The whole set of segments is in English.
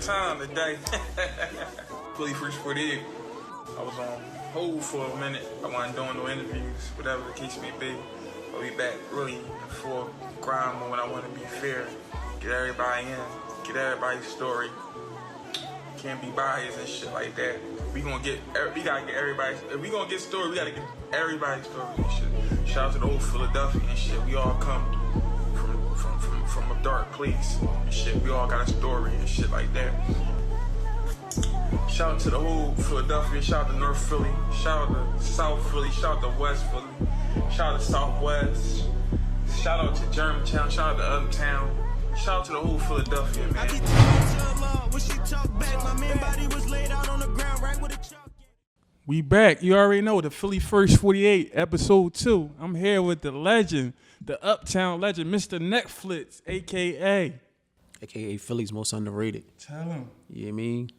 time today. Phillyfirst48. I was on hold for a minute. I wasn't doing no interviews, whatever the case may be. I'll be back really in full grind mode when I want to be fair. Get everybody in. Get everybody's story. Can't be biased and shit like that. We gotta get everybody. If we gonna get story, we gotta get everybody's story and shit. Shout out to the old Philadelphia and shit. We all come from a dark place and shit. We all got a story and shit like that. Shout out to the whole Philadelphia. Shout out to North Philly. Shout out to South Philly. Shout out to West Philly. Shout out to Southwest. Shout out to Germantown. Shout out to Uptown. Shout out to the whole Philadelphia, man. We back. You already know the Phillyfirst48, episode 2. I'm here with the legend, the Uptown legend, Mr.Netflix, a.k.a. Philly's most underrated. Tell him. You know what I mean?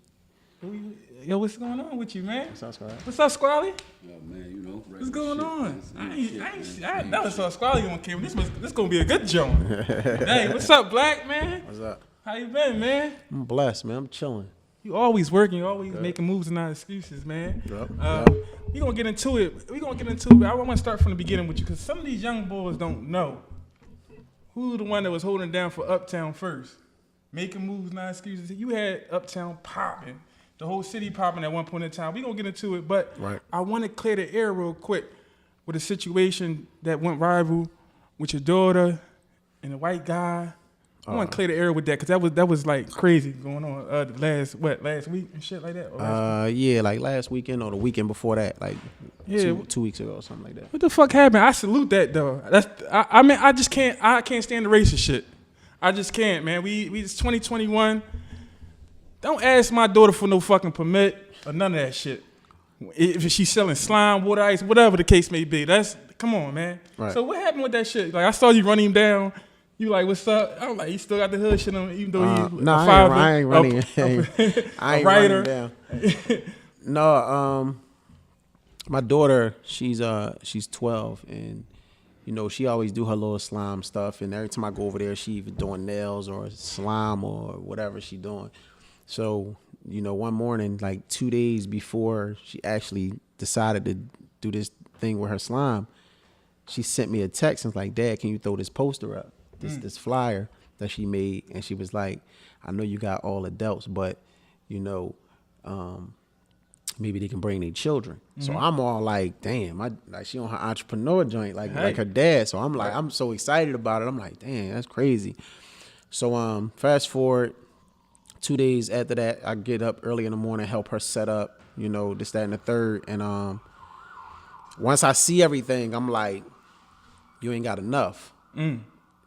Yo, what's going on with you, man? What's up, Squally? What's up, Squally? Yo, man, you know. What's going on? I never saw Squally on camera. This gonna be a good joint. Hey, what's up, Black man? What's up? How you been, man? I'm blessed, man. I'm chilling. You always working. You always making moves and not excuses, man. Yep. We gonna get into it. I want to start from the beginning with you because some of these young boys don't know who the one that was holding down for Uptown first, making moves, not excuses. You had Uptown popping. The whole city popping at one point in time. We gonna get into it, but I want to clear the air real quick with a situation that went viral with your daughter and a white guy. I want to clear the air with that because that was like crazy going on last week and shit like that. Yeah, like last weekend or the weekend before that, like 2 weeks ago or something like that. What the fuck happened? I salute that though. I just can't stand the racist shit. I just can't, man. We it's 2021. Don't ask my daughter for no fucking permit or none of that shit. If she's selling slime, water ice, whatever the case may be, come on, man. Right. So what happened with that shit? Like I saw you running him down. You like, what's up? I'm like, he still got the hood shit on, even though he's a father. I ain't running. I ain't running down. No, my daughter, she's 12, and you know she always do her little slime stuff. And every time I go over there, she either doing nails or slime or whatever she doing. So, you know, one morning, like 2 days before she actually decided to do this thing with her slime, she sent me a text and was like, Dad, can you throw this poster up, this flyer that she made? And she was like, I know you got all adults, but, you know, maybe they can bring their children. Mm-hmm. So I'm all like, damn, like she on her entrepreneur joint, like her dad. So I'm like, I'm so excited about it. I'm like, damn, that's crazy. So fast forward. 2 days after that, I get up early in the morning, help her set up, you know, this, that, and the third. And once I see everything, I'm like, you ain't got enough. You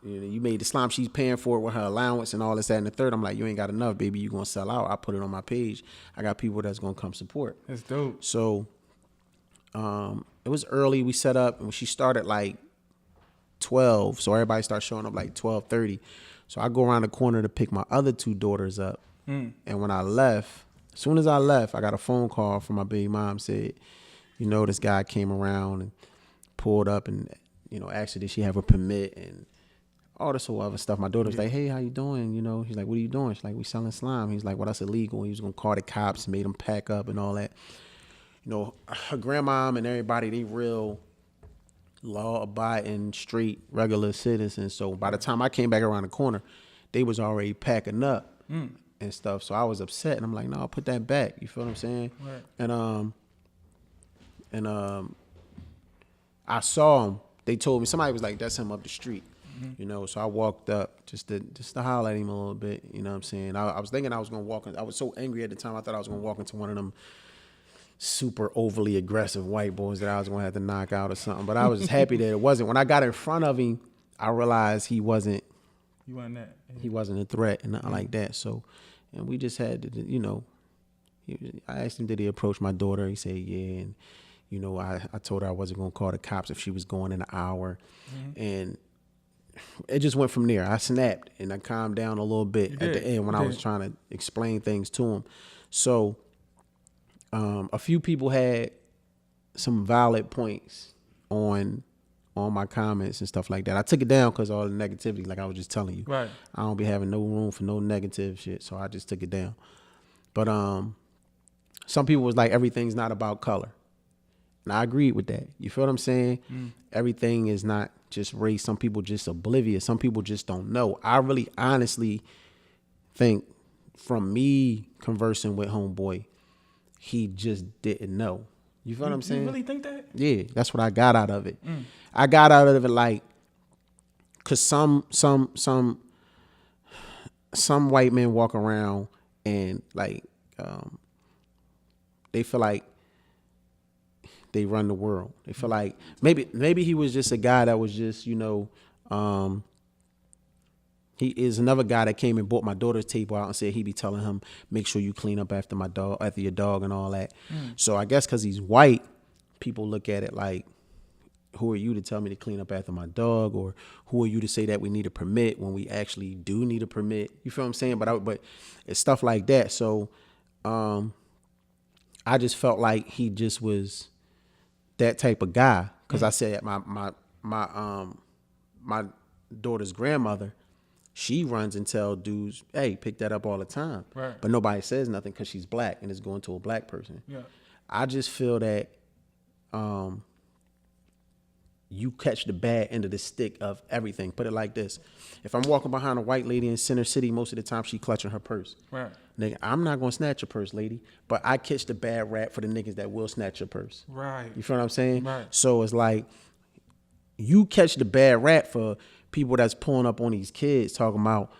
know, you made the slime, she's paying for it with her allowance and all this, that, and the third. I'm like, you ain't got enough, baby. You gonna sell out. I put it on my page. I got people that's gonna come support. That's dope. So it was early. We set up, and she started like 12. So everybody started showing up like 12:30. So I go around the corner to pick my other 2 daughters up. And when I left, as soon as I left, I got a phone call from my baby mom, said, you know, this guy came around and pulled up and, you know, asked her, did she have a permit and all this whole other stuff. My daughter was like, hey, how you doing? You know, he's like, what are you doing? She's like, we selling slime. He's like, well, that's illegal. He was going to call the cops, made them pack up and all that. You know, her grandmom and everybody, they real law-abiding, straight, regular citizens. So by the time I came back around the corner, they was already packing up and stuff. So I was upset, and I'm like, no, I'll put that back. You feel what I'm saying? Right. And I saw him. They told me, somebody was like, that's him up the street. You know, so I walked up just to holler at him a little bit. You know what I'm saying? I was thinking I was going to walk in. I was so angry at the time. I thought I was going to walk into one of them super overly aggressive white boys that I was going to have to knock out or something. But I was just happy that it wasn't. When I got in front of him, I realized he wasn't. You wasn't that. He wasn't a threat and nothing like that. So, and we just had to, you know, I asked him, did he approach my daughter? He said, yeah. And, you know, I told her I wasn't going to call the cops if she was going in an hour. And it just went from there. I snapped and I calmed down a little bit at the end when I was trying to explain things to him. So a few people had some valid points on on my comments and stuff like that. I took it down because all the negativity, like I was just telling you. Right. I don't be having no room for no negative shit, so I just took it down. But some people was like, everything's not about color. And I agreed with that. You feel what I'm saying? Everything is not just race. Some people just oblivious. Some people just don't know. I really honestly think from me conversing with homeboy, he just didn't know. You feel what I'm saying? You really think that? Yeah, that's what I got out of it. I got out of it like, cause some white men walk around and like they feel like they run the world. They feel like maybe he was just a guy that was just, you know, he is another guy that came and bought my daughter's table out and said he be telling him, make sure you clean up after your dog and all that. So I guess because he's white, people look at it like, who are you to tell me to clean up after my dog? Or who are you to say that we need a permit when we actually do need a permit? You feel what I'm saying? But it's stuff like that. So I just felt like he just was that type of guy. Because I said my daughter's grandmother, she runs and tell dudes, hey, pick that up all the time. Right. But nobody says nothing because she's black and it's going to a black person. Yeah. I just feel that you catch the bad end of the stick of everything. Put it like this. If I'm walking behind a white lady in Center City, most of the time she clutching her purse. Right. Nigga, I'm not going to snatch your purse, lady. But I catch the bad rap for the niggas that will snatch your purse. Right. You feel what I'm saying? Right. So it's like you catch the bad rap for people that's pulling up on these kids talking about,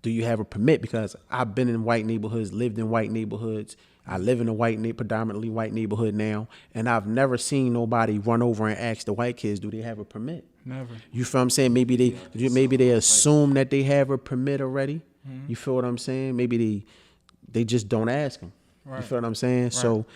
do you have a permit? Because I've been in white neighborhoods, lived in white neighborhoods. I live in a predominantly white neighborhood now, and I've never seen nobody run over and ask the white kids, do they have a permit? Never. You feel what I'm saying? Maybe they assume that they have a permit already. You feel what I'm saying? Maybe they just don't ask them. Right. You feel what I'm saying? Right. So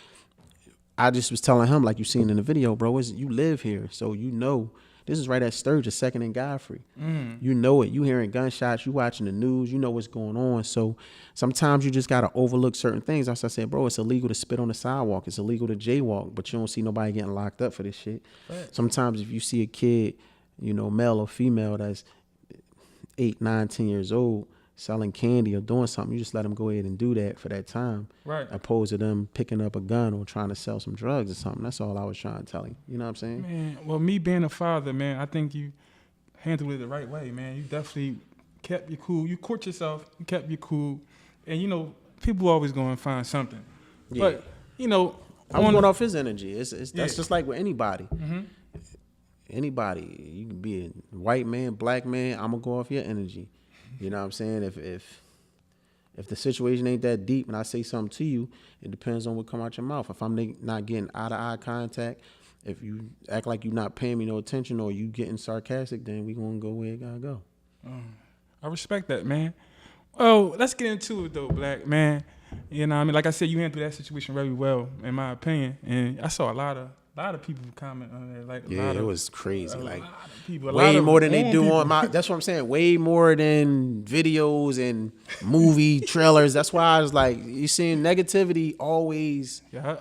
I just was telling him, like you seen in the video, bro, you live here, so you know. This is right at Sturgis, 2nd and Godfrey. You know it. You hearing gunshots. You watching the news. You know what's going on. So sometimes you just got to overlook certain things. As I said, bro, it's illegal to spit on the sidewalk. It's illegal to jaywalk, but you don't see nobody getting locked up for this shit. Right. Sometimes if you see a kid, you know, male or female that's 8, 9, 10 years old, selling candy or doing something, you just let them go ahead and do that for that time. Right. Opposed to them picking up a gun or trying to sell some drugs or something. That's all I was trying to tell you. You know what I'm saying? Man, well, me being a father, man, I think you handled it the right way, man. You definitely kept your cool. You court yourself. You kept your cool. And, you know, people always going to find something. Yeah. But, you know. I'm going off his energy. That's just like with anybody. Anybody. You can be a white man, black man. I'm going to go off your energy. You know what I'm saying? If the situation ain't that deep and I say something to you, it depends on what come out your mouth. If I'm not getting eye-to-eye contact, if you act like you're not paying me no attention or you getting sarcastic, then we gonna go where it gotta go. I respect that, man. Oh, let's get into it though, Black man. You know what I mean? Like I said, you handled that situation very well, in my opinion. And I saw a lot of people comment on there. Like, it was crazy. Like, people, way more than they do on my. That's what I'm saying. Way more than videos and movie trailers. That's why I was like, you seeing negativity always. Yeah.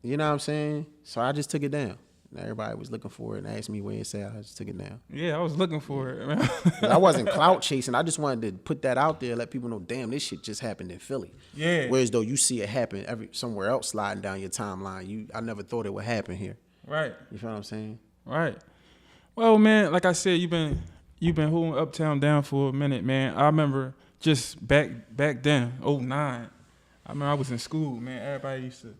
You know what I'm saying? So I just took it down. And everybody was looking for it and asked me where it said. I just took it down. Yeah, I was looking for it, man. I wasn't clout chasing. I just wanted to put that out there, let people know, damn, this shit just happened in Philly. Yeah. Whereas though you see it happen somewhere else sliding down your timeline, I never thought it would happen here. Right. You feel what I'm saying? Right. Well, man, like I said, you've been holding Uptown down for a minute, man. I remember just back then, 2009. I remember I was in school, man. Everybody used to,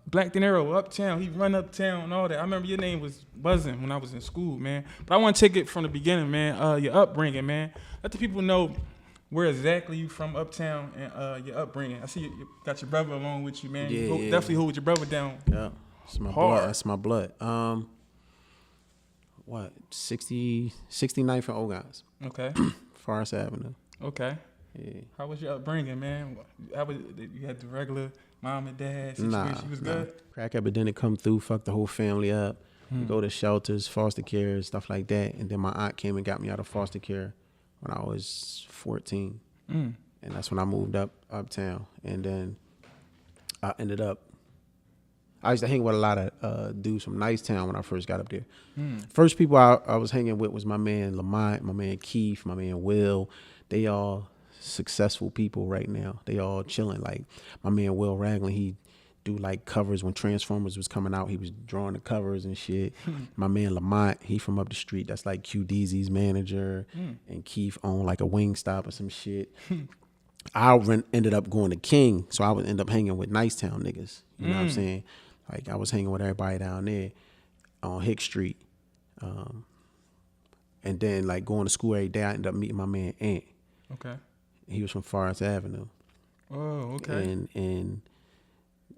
Black Deniro, Uptown, he run Uptown and all that. I remember your name was buzzing when I was in school, man. But I want to take it from the beginning, man. Your upbringing, man. Let the people know where exactly you from Uptown and your upbringing. I see you got your brother along with you, man. Yeah, you definitely hold your brother down. Yeah, it's my blood. That's my blood. 69th and Ogons. Okay. Forest Avenue. Okay. Yeah. How was your upbringing, man? You had the regular mom and dad situation? You was good? Crack epidemic come through, fucked the whole family up. Go to shelters, foster care, stuff like that. And then my aunt came and got me out of foster care when I was 14. And that's when I moved uptown. And then I I used to hang with a lot of dudes from Nicetown when I first got up there. First people I was hanging with was my man Lamont, my man Keith, my man Will. They all successful people right now. They all chilling. Like my man Will Ragland, he do like covers when Transformers was coming out. He was drawing the covers and shit. My man Lamont, he from up the street. That's like QDZ's manager. And Keith owned like a Wingstop or some shit. I ended up going to King, so I would end up hanging with Nicetown niggas. You know what I'm saying? Like I was hanging with everybody down there on Hick Street. And then like going to school every day, I ended up meeting my man Ant. Okay. He was from Forest Avenue. Oh, okay. And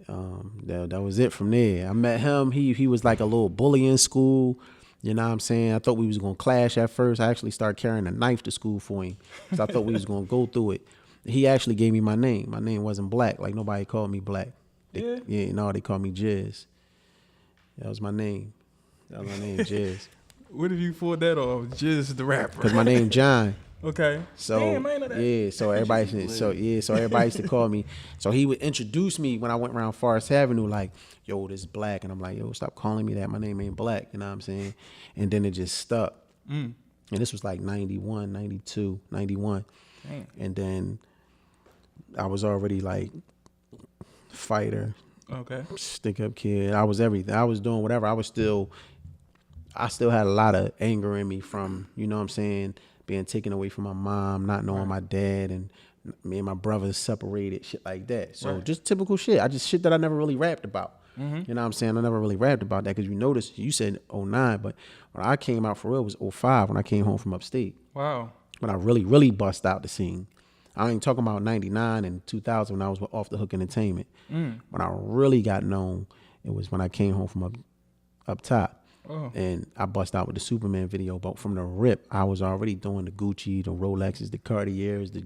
that was it from there. I met him. He was like a little bully in school. You know what I'm saying? I thought we was gonna clash at first. I actually started carrying a knife to school for him. So I thought we was gonna go through it. He actually gave me my name. My name wasn't Black. Like nobody called me Black. They called me Jizz. That was my name. Jizz. Where did you pull that off? Jizz the rapper. Cause my name John. Okay. So damn, I ain't know that. so everybody used to call me. So he would introduce me when I went around Forest Avenue, like, yo, this is Black. And I'm like, yo, stop calling me that. My name ain't Black. You know what I'm saying? And then it just stuck. And this was like 91, 92, 91. Damn. And then I was already like fighter. Okay. Stick up kid. I was everything. I was doing whatever. I still had a lot of anger in me from, you know what I'm saying, being taken away from my mom, not knowing my dad, and me and my brothers separated, shit like that. So just typical shit. Shit that I never really rapped about. You know what I'm saying? I never really rapped about that because you noticed, you said 09, but when I came out for real, it was 05 when I came home from upstate. Wow. When I really, really bust out the scene. I ain't talking about 99 and 2000 when I was with Off the Hook Entertainment. When I really got known, it was when I came home from up top. Oh. And I bust out with the Superman video, but from the rip, I was already doing the Gucci, the Rolexes, the Cartiers, the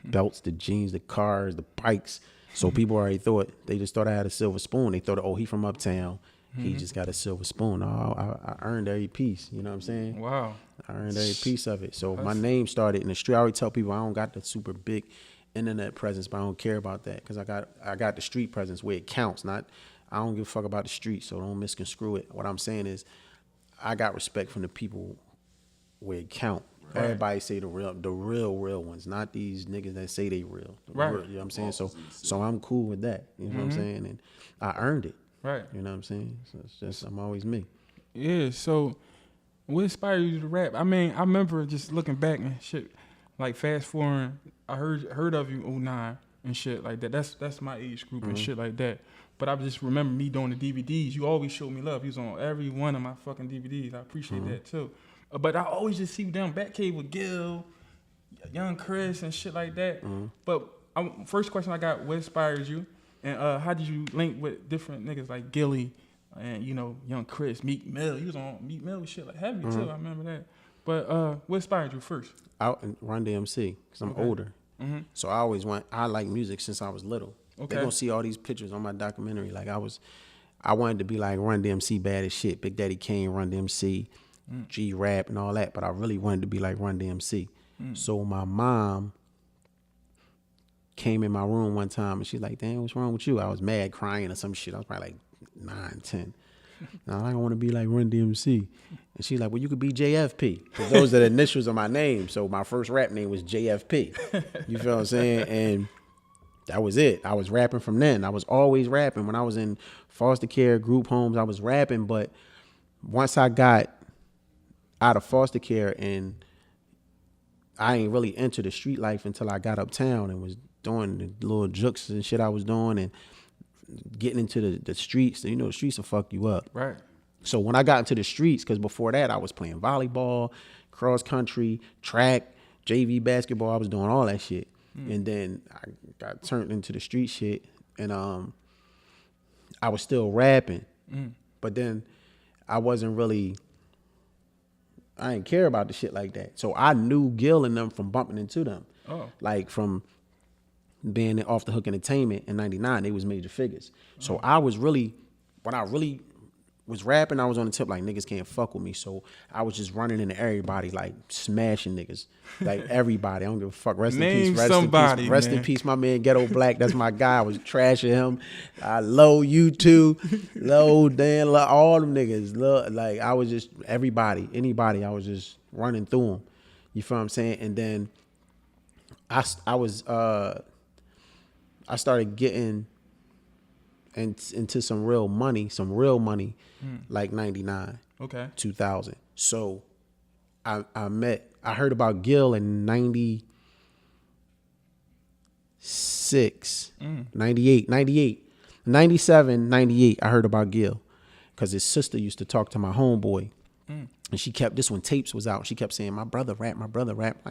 belts, the jeans, the cars, the bikes. So people already they just thought I had a silver spoon. They thought, oh, he from uptown. He just got a silver spoon. I earned every piece. You know what I'm saying? Wow. I earned every piece of it. So my name started in the street. I always tell people I don't got the super big internet presence, but I don't care about that because I got the street presence where it counts. I don't give a fuck about the street, so don't misconstrue it. What I'm saying is I got respect from the people where it count. Right. Everybody say the real ones, not these niggas that say they real. Right. Real, you know what I'm saying? So I'm cool with that. You know what I'm saying? And I earned it. Right. You know what I'm saying? So it's just, I'm always me. Yeah, so what inspired you to rap? I mean, I remember just looking back and shit, like fast forwarding, I heard of you 09 and shit like that. That's my age group and shit like that. But I just remember me doing the DVDs. You always showed me love. You was on every one of my fucking DVDs. I appreciate that too. But I always just see you down Batcave with Gil, Young Chris, and shit like that. But first question I got: what inspired you, and how did you link with different niggas like Gilly and Young Chris, Meek Mill? You was on Meek Mill shit like heavy too. I remember that. But what inspired you first? Out in Run DMC because I'm older. So I like music since I was little. Okay. They gonna see all these pictures on my documentary. Like I wanted to be like Run DMC, bad as shit. Big Daddy Kane, Run DMC, G Rap and all that. But I really wanted to be like Run DMC. So my mom came in my room one time and she's like, "Damn, what's wrong with you?" I was mad, crying or some shit. I was probably like 9, 10. Now I don't want to be like Run DMC. And she's like, "Well, you could be JFP." Because those are the initials of my name. So my first rap name was JFP. You feel what I'm saying? And that was it. I was rapping from then. I was always rapping. When I was in foster care, group homes, I was rapping. But once I got out of foster care and I ain't really entered the street life until I got uptown and was doing the little jukes and shit I was doing and getting into the streets. The streets will fuck you up. Right. So when I got into the streets, because before that I was playing volleyball, cross country, track, JV basketball. I was doing all that shit. And then I got turned into the street shit, and I was still rapping, but then I didn't care about the shit like that. So I knew Gil and them from bumping into them, like from being Off the Hook Entertainment in '99. They was major figures. So I was really, when I really was rapping, I was on the tip like niggas can't fuck with me. So I was just running into everybody, like smashing niggas. Like everybody. I don't give a fuck. Rest Name in peace. somebody, Rest in peace, my man Ghetto Black. That's my guy. I was trashing him. Low U2, Low Dan, all them niggas. Like I was just anybody. I was just running through them. You feel what I'm saying? And then I started getting into some real money, like 99, okay, 2000. So I heard about Gil in 96, 98, 97, 98. I heard about Gil because his sister used to talk to my homeboy. And she kept, this when Tapes was out, she kept saying, my brother rap. Like,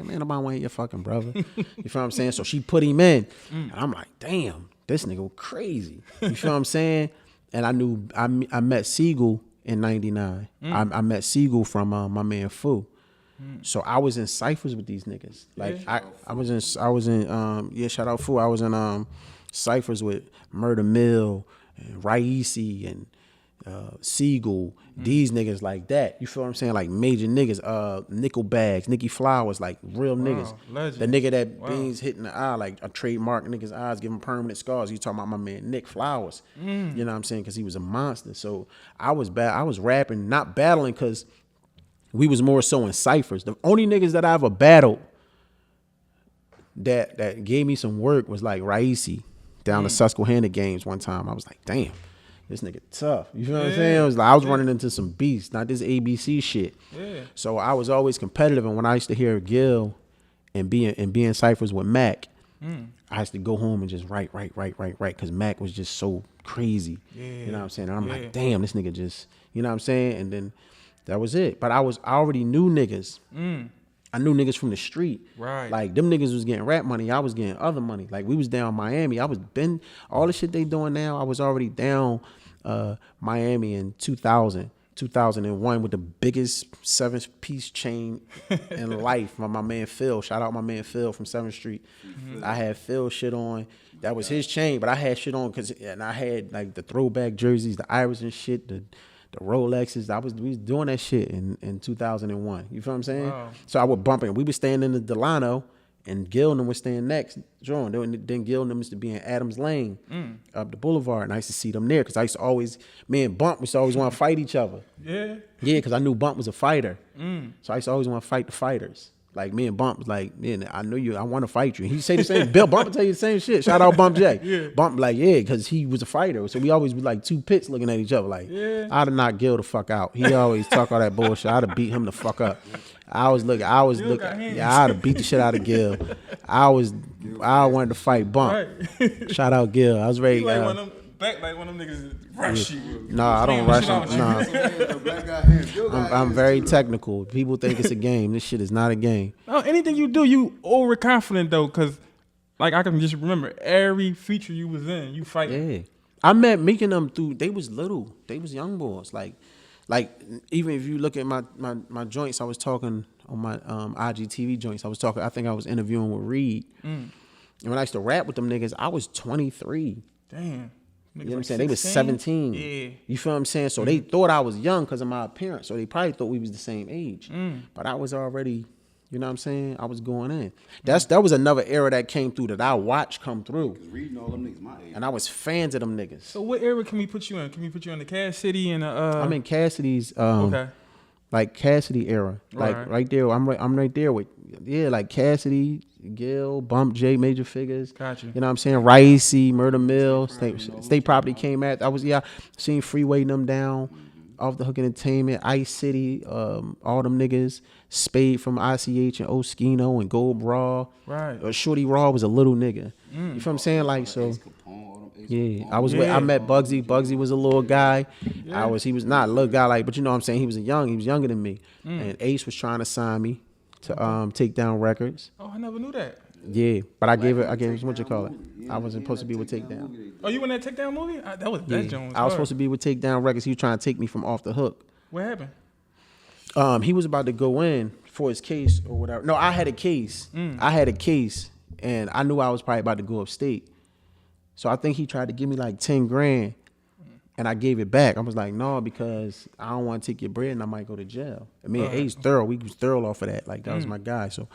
man, nobody want to hear your fucking brother. You feel what I'm saying? So she put him in. And I'm like, damn, this nigga crazy. You feel what I'm saying? And I met Siegel in 99. I met Siegel from my man Fu. So I was in ciphers with these niggas. Like I was in shout out Fu. I was in ciphers with Murder Mill and Raisi and Siegel, these niggas like that. You feel what I'm saying? Like major niggas, Nickel Bags, Nicky Flowers, like real niggas. Legend. The nigga that beans hitting the eye, like a trademark nigga's eyes, giving permanent scars. You talking about my man Nick Flowers. You know what I'm saying? Because he was a monster. So I was rapping, not battling, because we was more so in ciphers. The only niggas that I ever battled that gave me some work was like Raisi down the Susquehanna games one time. I was like, damn. This nigga tough. You feel what I'm saying? It was like I was running into some beasts, not this ABC shit. Yeah. So I was always competitive, and when I used to hear Gil and be in ciphers with Mac, I used to go home and just write, because Mac was just so crazy. Yeah. You know what I'm saying? And I'm like, damn, this nigga just, you know what I'm saying? And then that was it. But I already knew niggas. I knew niggas from the street. Right. Like them niggas was getting rap money. I was getting other money. Like we was down Miami. I was been all the shit they doing now. I was already down Miami in 2001 with the biggest 7-piece chain in life. My man Phil. Shout out my man Phil from 7th Street. I had Phil shit on. That was his chain, but I had shit on and I had like the throwback jerseys, the Iris and shit, the Rolexes. We was doing that shit in 2001. You feel what I'm saying? Wow. So I would bump it. We was staying in the Delano, and Gil and them was staying next. Then Gil and them used to be in Adams Lane up the boulevard, and I used to see them there because I used to always, me and Bump used to always want to fight each other. Yeah, because I knew Bump was a fighter. So I used to always want to fight the fighters. Like me and Bump was like, man, I know you. I want to fight you. And he say the same. Bill Bump will tell you the same shit. Shout out Bump J. Bump like, because he was a fighter. So we always be like two pits looking at each other. Like, I'd have knocked Gil the fuck out. He always talk all that bullshit. I'd have beat him the fuck up. I was looking. Yeah, I'd have beat the shit out of Gil. I wanted to fight Bump. Right. Shout out Gil. I was ready. Like one of them, back like one of them niggas rush you. No, I don't rush him. No. I'm very technical. People think it's a game. This shit is not a game. No, anything you do, you overconfident though, because like I can just remember every feature you was in, you fight. Yeah, I met Meek and them through. They was little. They was young boys. Like even if you look at my joints, I was talking on my IGTV joints. I think I was interviewing with Reed. And when I used to rap with them niggas, I was 23. Damn. You know what I'm saying? They was 17. Yeah. You feel what I'm saying? So they thought I was young because of my appearance. So they probably thought we was the same age. But I was already, you know what I'm saying? I was going in. That was another era that came through that I watched come through. Reading all them niggas my age. And I was fans of them niggas. So what era can we put you in? Can we put you in the Cass City and I'm in Cassidy's like Cassidy era. Like right there. I'm right there with like Cassidy, Gil, Bump J, Major Figures. Gotcha. You know what I'm saying? Raisi, Murder Mill, State Property came at. Seen Freeway them down, Off the Hook Entertainment, Ice City, all them niggas, Spade from ICH and Oskino and Gold Raw. Right. Shorty Raw was a little nigga. You feel what I'm saying? Like so. Yeah, I met Bugsy. Bugsy was a little guy. Yeah. He was not a little guy but you know what I'm saying? He was younger than me. And Ace was trying to sign me to Take Down Records. Oh, I never knew that. Yeah, but I gave him what you call it. I wasn't supposed to be with Take Down. Oh, you in that Take Down movie? That Jones. I was supposed to be with Take Down Records. He was trying to take me from Off the Hook. What happened? He was about to go in for his case or whatever. No, I had a case. I had a case, and I knew I was probably about to go upstate. So I think he tried to give me like 10 grand And I gave it back. I was like, no, because I don't want to take your bread and I might go to jail. I mean, A's thorough. We was thorough off of that. Like, that was my guy. So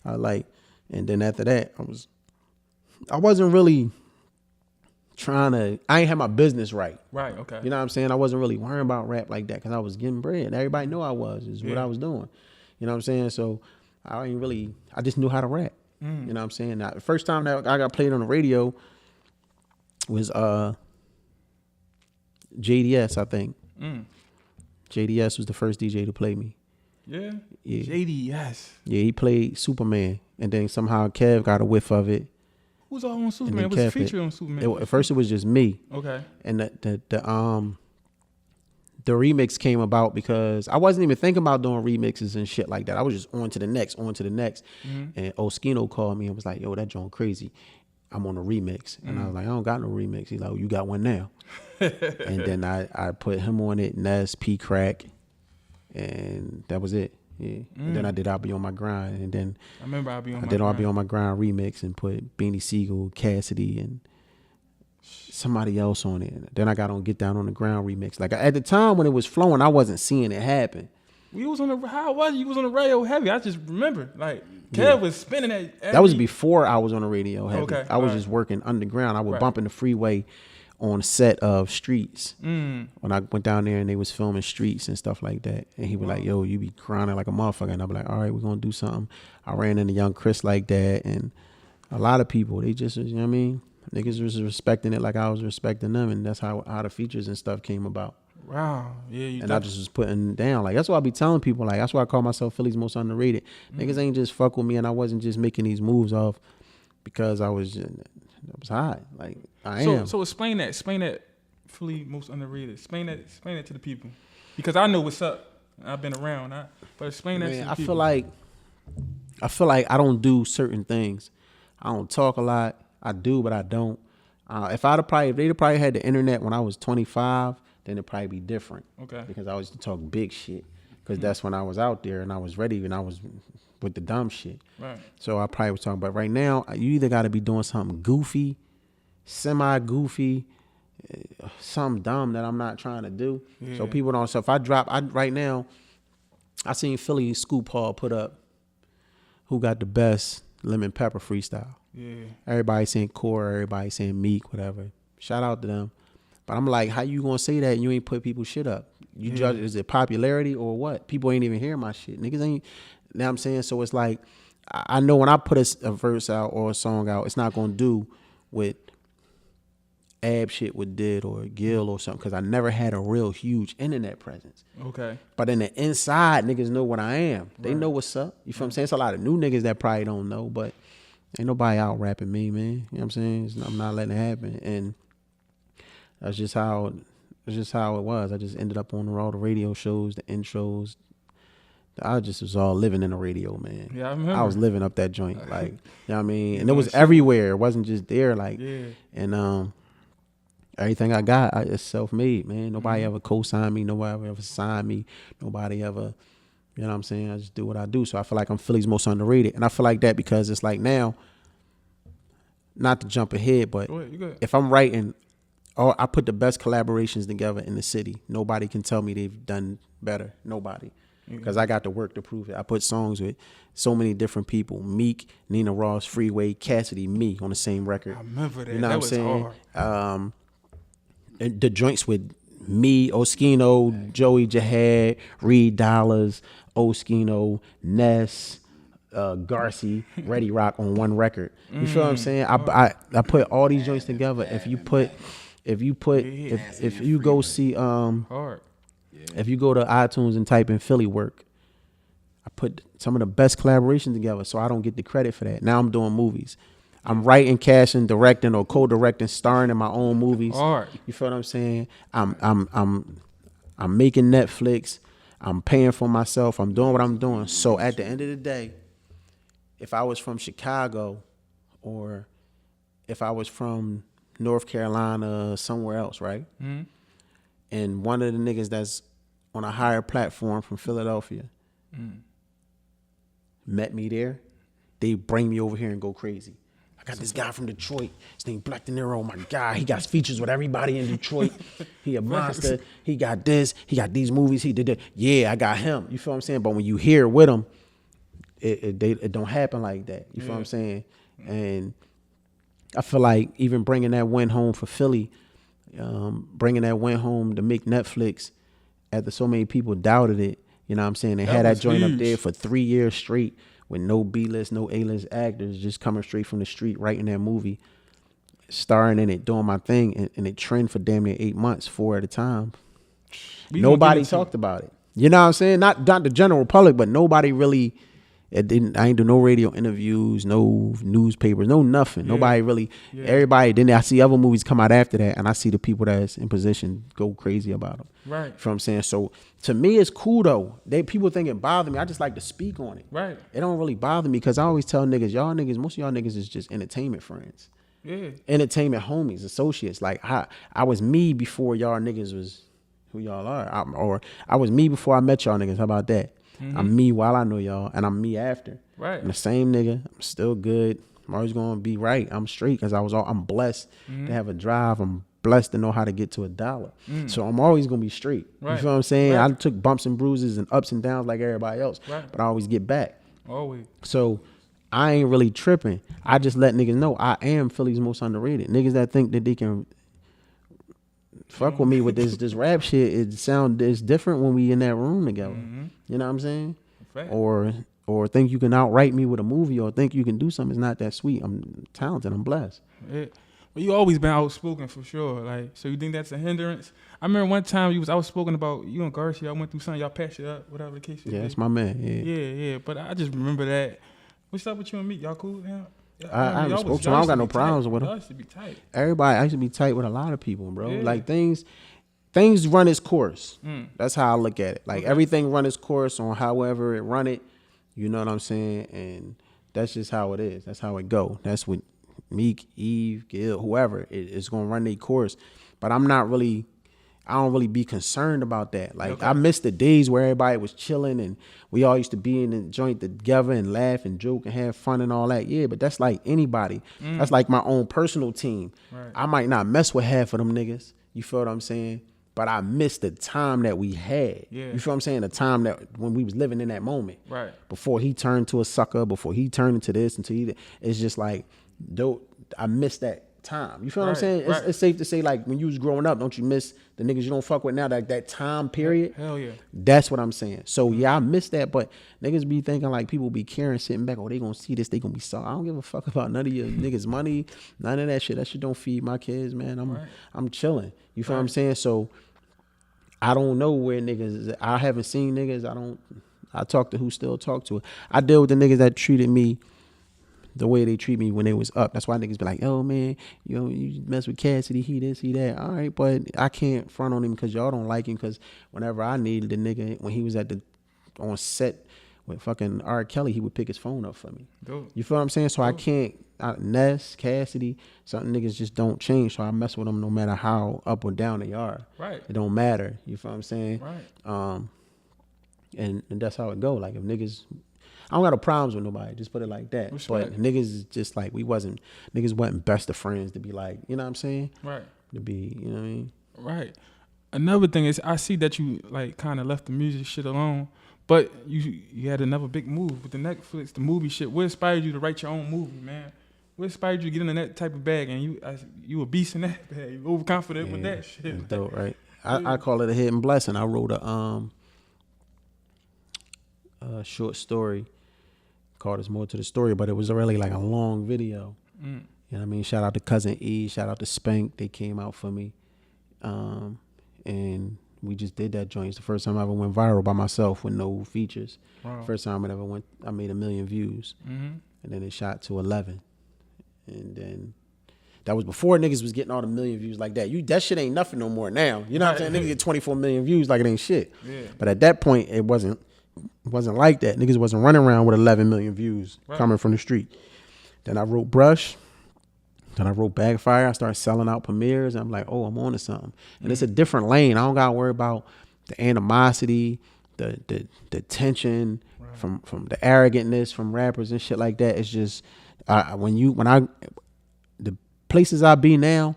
I and then after that, I wasn't really I ain't had my business right. Right, okay. You know what I'm saying? I wasn't really worrying about rap like that because I was getting bread. Everybody knew I was, is what I was doing. You know what I'm saying? So I just knew how to rap. You know what I'm saying? Now, the first time that I got played on the radio was JDS, I think. JDS was the first DJ to play me. Yeah? Yeah. JDS. Yeah, he played Superman. And then somehow Kev got a whiff of it. Who's all on Superman? What's the feature on Superman? At first it was just me. Okay. And the remix came about because I wasn't even thinking about doing remixes and shit like that. I was just on to the next. And Oskino called me and was like, yo, that joint crazy. I'm on a remix. And I was like, I don't got no remix. He's like, oh, you got one now. And then I put him on it, Ness, P Crack, and that was it. Yeah. And then I did I'll Be On My Grind. And then I remember I'll Be On My Grind. I did I'll Be On My Grind remix and put Beanie Siegel, Cassidy, and somebody else on it. Then I got on Get Down on the Ground remix. Like, at the time when it was flowing, I wasn't seeing it happen. You was on the radio heavy. I just remember, like, Kev was spinning that. That was before I was on the radio heavy. Okay, I was just working underground. I would bump in the freeway on a set of Streets when I went down there and they was filming Streets and stuff like that. And he was like, yo, you be crying like a motherfucker. And I'd be like, all right, we're going to do something. I ran into Young Chris like that. And a lot of people, they just, you know what I mean? Niggas was respecting it like I was respecting them. And that's how the features and stuff came about. Wow. Yeah. I just was putting down. Like, that's why I be telling people. Like, that's why I call myself Philly's most underrated. Niggas ain't just fuck with me, and I wasn't just making these moves off because I was hot. Like, I am. So explain that. Explain that. Philly most underrated. Explain that to the people, because I know what's up. I've been around. But explain that to the people. I feel like I don't do certain things. I don't talk a lot. I do, but I don't. If they'd probably had the internet when I was 25. Then it'd probably be different. Okay. Because I used to talk big shit. Because that's when I was out there and I was ready and I was with the dumb shit. Right. So I probably was talking about right now, you either got to be doing something goofy, semi-goofy, something dumb that I'm not trying to do. Yeah. So people don't. So if right now, I seen Philly Scoop Hall put up who got the best lemon pepper freestyle. Yeah. Everybody saying Core, everybody saying Meek, whatever. Shout out to them. But I'm like, how you gonna say that and you ain't put people's shit up? You judge, is it popularity or what? People ain't even hearing my shit. Niggas ain't, you know what I'm saying? So it's like, I know when I put a verse out or a song out, it's not gonna do what Ab shit would did or Gil or something, because I never had a real huge internet presence. Okay. But in the inside, niggas know what I am. They know what's up. You feel what I'm saying? It's a lot of new niggas that probably don't know, but ain't nobody out rapping me, man. You know what I'm saying? I'm not letting it happen. And that's just how it was. I just ended up on all the radio shows, the intros. I just was all living in the radio, man. Yeah, I remember. I was living up that joint, like, you know what I mean? And it was everywhere. It wasn't just there, like, and everything I got, it's self-made, man. Nobody ever co-signed me. Nobody ever signed me. Nobody ever, you know what I'm saying? I just do what I do. So I feel like I'm Philly's most underrated. And I feel like that because it's like now, not to jump ahead, but if I'm writing, I put the best collaborations together in the city. Nobody can tell me they've done better. Nobody. Because I got the work to prove it. I put songs with so many different people. Meek, Nina Ross, Freeway, Cassidy, me on the same record. I remember that. You know what I'm saying? Hard. The joints with me, Oskino, Joey Jihad, Reed Dollars, Oskino, Ness, Garci, Ready Rock on one record. You feel what I'm saying? I put all these joints together. If you go see if you go to iTunes and type in Philly work, I put some of the best collaborations together, so I don't get the credit for that. Now I'm doing movies. I'm writing, casting, directing, or co-directing, starring in my own movies. You feel what I'm saying? I'm making Netflix. I'm paying for myself. I'm doing what I'm doing. So at the end of the day, if I was from Chicago or if I was from North Carolina, somewhere else, right? Mm-hmm. And one of the niggas that's on a higher platform from Philadelphia met me there, they bring me over here and go crazy. Like, got this guy from Detroit. His name Black Deniro. My guy, he got features with everybody in Detroit. He a monster. He got this. He got these movies. He did that. Yeah, I got him. You feel what I'm saying? But when you hear it with him, it don't happen like that. You feel what I'm saying? And I feel like even bringing that win home for Philly, bringing that win home to make Netflix, after so many people doubted it. You know what I'm saying? They had that joint up there for 3 years straight with no B-list, no A-list actors, just coming straight from the street, writing that movie, starring in it, doing my thing, and it trended for damn near 8 months, 4 at a time. Nobody talked about it. You know what I'm saying? Not the general public, but nobody really. I ain't do no radio interviews, no newspapers, no nothing. Nobody really. Everybody. Then I see other movies come out after that, and I see the people that's in position go crazy about them. Right. You know what I'm saying? So to me, it's cool though. People think it bother me. I just like to speak on it. Right. It don't really bother me because I always tell niggas, most of y'all niggas is just entertainment friends. Yeah. Entertainment homies, associates. Like I was me before y'all niggas was who y'all are, or I was me before I met y'all niggas. How about that? I'm me while I know y'all, and I'm me after. Right. I'm the same nigga. I'm still good. I'm always gonna be right. I'm straight because I'm blessed to have a drive. I'm blessed to know how to get to $1. So I'm always gonna be straight. Right. You feel what I'm saying? Right. I took bumps and bruises and ups and downs like everybody else, but I always get back. Always. So I ain't really tripping. I just let niggas know I am Philly's most underrated. Niggas that think that they can fuck with me with this rap shit, it's different when we in that room together. You know what I'm saying? Fact. Or think you can outright me with a movie, or think you can do something. It's not that sweet. I'm talented. I'm blessed. Yeah. Well, you always been outspoken for sure. Like, so you think that's a hindrance? I remember one time you was outspoken about you and Garcia. Y'all went through something. Y'all patched it up, whatever the case. Yeah, that's my man. Yeah. But I just remember that. What's up with you and me? Y'all cool now? I haven't spoke to him. I don't got no problems with him. Y'all used to be tight. Everybody, I used to be tight with a lot of people, bro. Yeah. Like things run its course. That's how I look at it. Like everything run its course on however it run it. You know what I'm saying? And that's just how it is. That's how it go. That's with Meek, Eve, Gil, whoever. It's gonna run their course. But I don't really be concerned about that. Like I miss the days where everybody was chilling and we all used to be in the joint together and laugh and joke and have fun and all that. Yeah, but that's like anybody. That's like my own personal team. Right. I might not mess with half of them niggas. You feel what I'm saying? But I miss the time that we had. Yeah. You feel what I'm saying? The time that when we was living in that moment. Right. Before he turned to a sucker, before he turned into this, it's just like, I miss that time. You feel what I'm saying? It's safe to say, like, when you was growing up, don't you miss the niggas you don't fuck with now, that time period? Hell yeah. That's what I'm saying. So yeah, I miss that, but niggas be thinking like people be caring, sitting back, oh, they gonna see this, they gonna be sorry. I don't give a fuck about none of your niggas' money, none of that shit. That shit don't feed my kids, man. I'm chilling. You feel what I'm saying? So I don't know where niggas is. I haven't seen niggas. I talk to who still talk to it. I deal with the niggas that treated me the way they treat me when they was up. That's why niggas be like, oh man, you mess with Cassidy, he this, he that. All right, but I can't front on him because y'all don't like him, because whenever I needed the nigga, when he was on set with fucking R. Kelly, he would pick his phone up for me. Dope. You feel what I'm saying? So I can't, Ness, Cassidy, certain niggas just don't change. So I mess with them no matter how up or down they are. Right. It don't matter. You feel what I'm saying? Right. And that's how it go. Like if niggas, I don't got no problems with nobody. Just put it like that. Respect. But niggas is just like, niggas wasn't best of friends to be like, you know what I'm saying? Right. To be, you know what I mean? Right. Another thing is, I see that you like kind of left the music shit alone, but you had another big move with the Netflix, the movie shit. What inspired you to write your own movie, man? What inspired you to get in that type of bag? And you a beast in that bag. You overconfident with that shit. That's dope, right? I call it a hidden blessing. I wrote a short story called "There's More to the Story," but it was really like a long video. You know what I mean? Shout out to Cousin E, shout out to Spank. They came out for me. And we just did that joint. It's the first time I ever went viral by myself with no features. Wow. First time I made 1 million views. And then it shot to 11. And then that was before niggas was getting all the 1 million views like that. That shit ain't nothing no more now. You know what I'm saying? Niggas get 24 million views like it ain't shit. Yeah. But at that point, it wasn't like that. Niggas wasn't running around with 11 million views coming from the street. Then I wrote Brush. Then I wrote Bagfire. I started selling out premieres. I'm like, oh, I'm on to something. And it's a different lane. I don't got to worry about the animosity, the tension, from the arrogantness from rappers and shit like that. It's just when places I be now,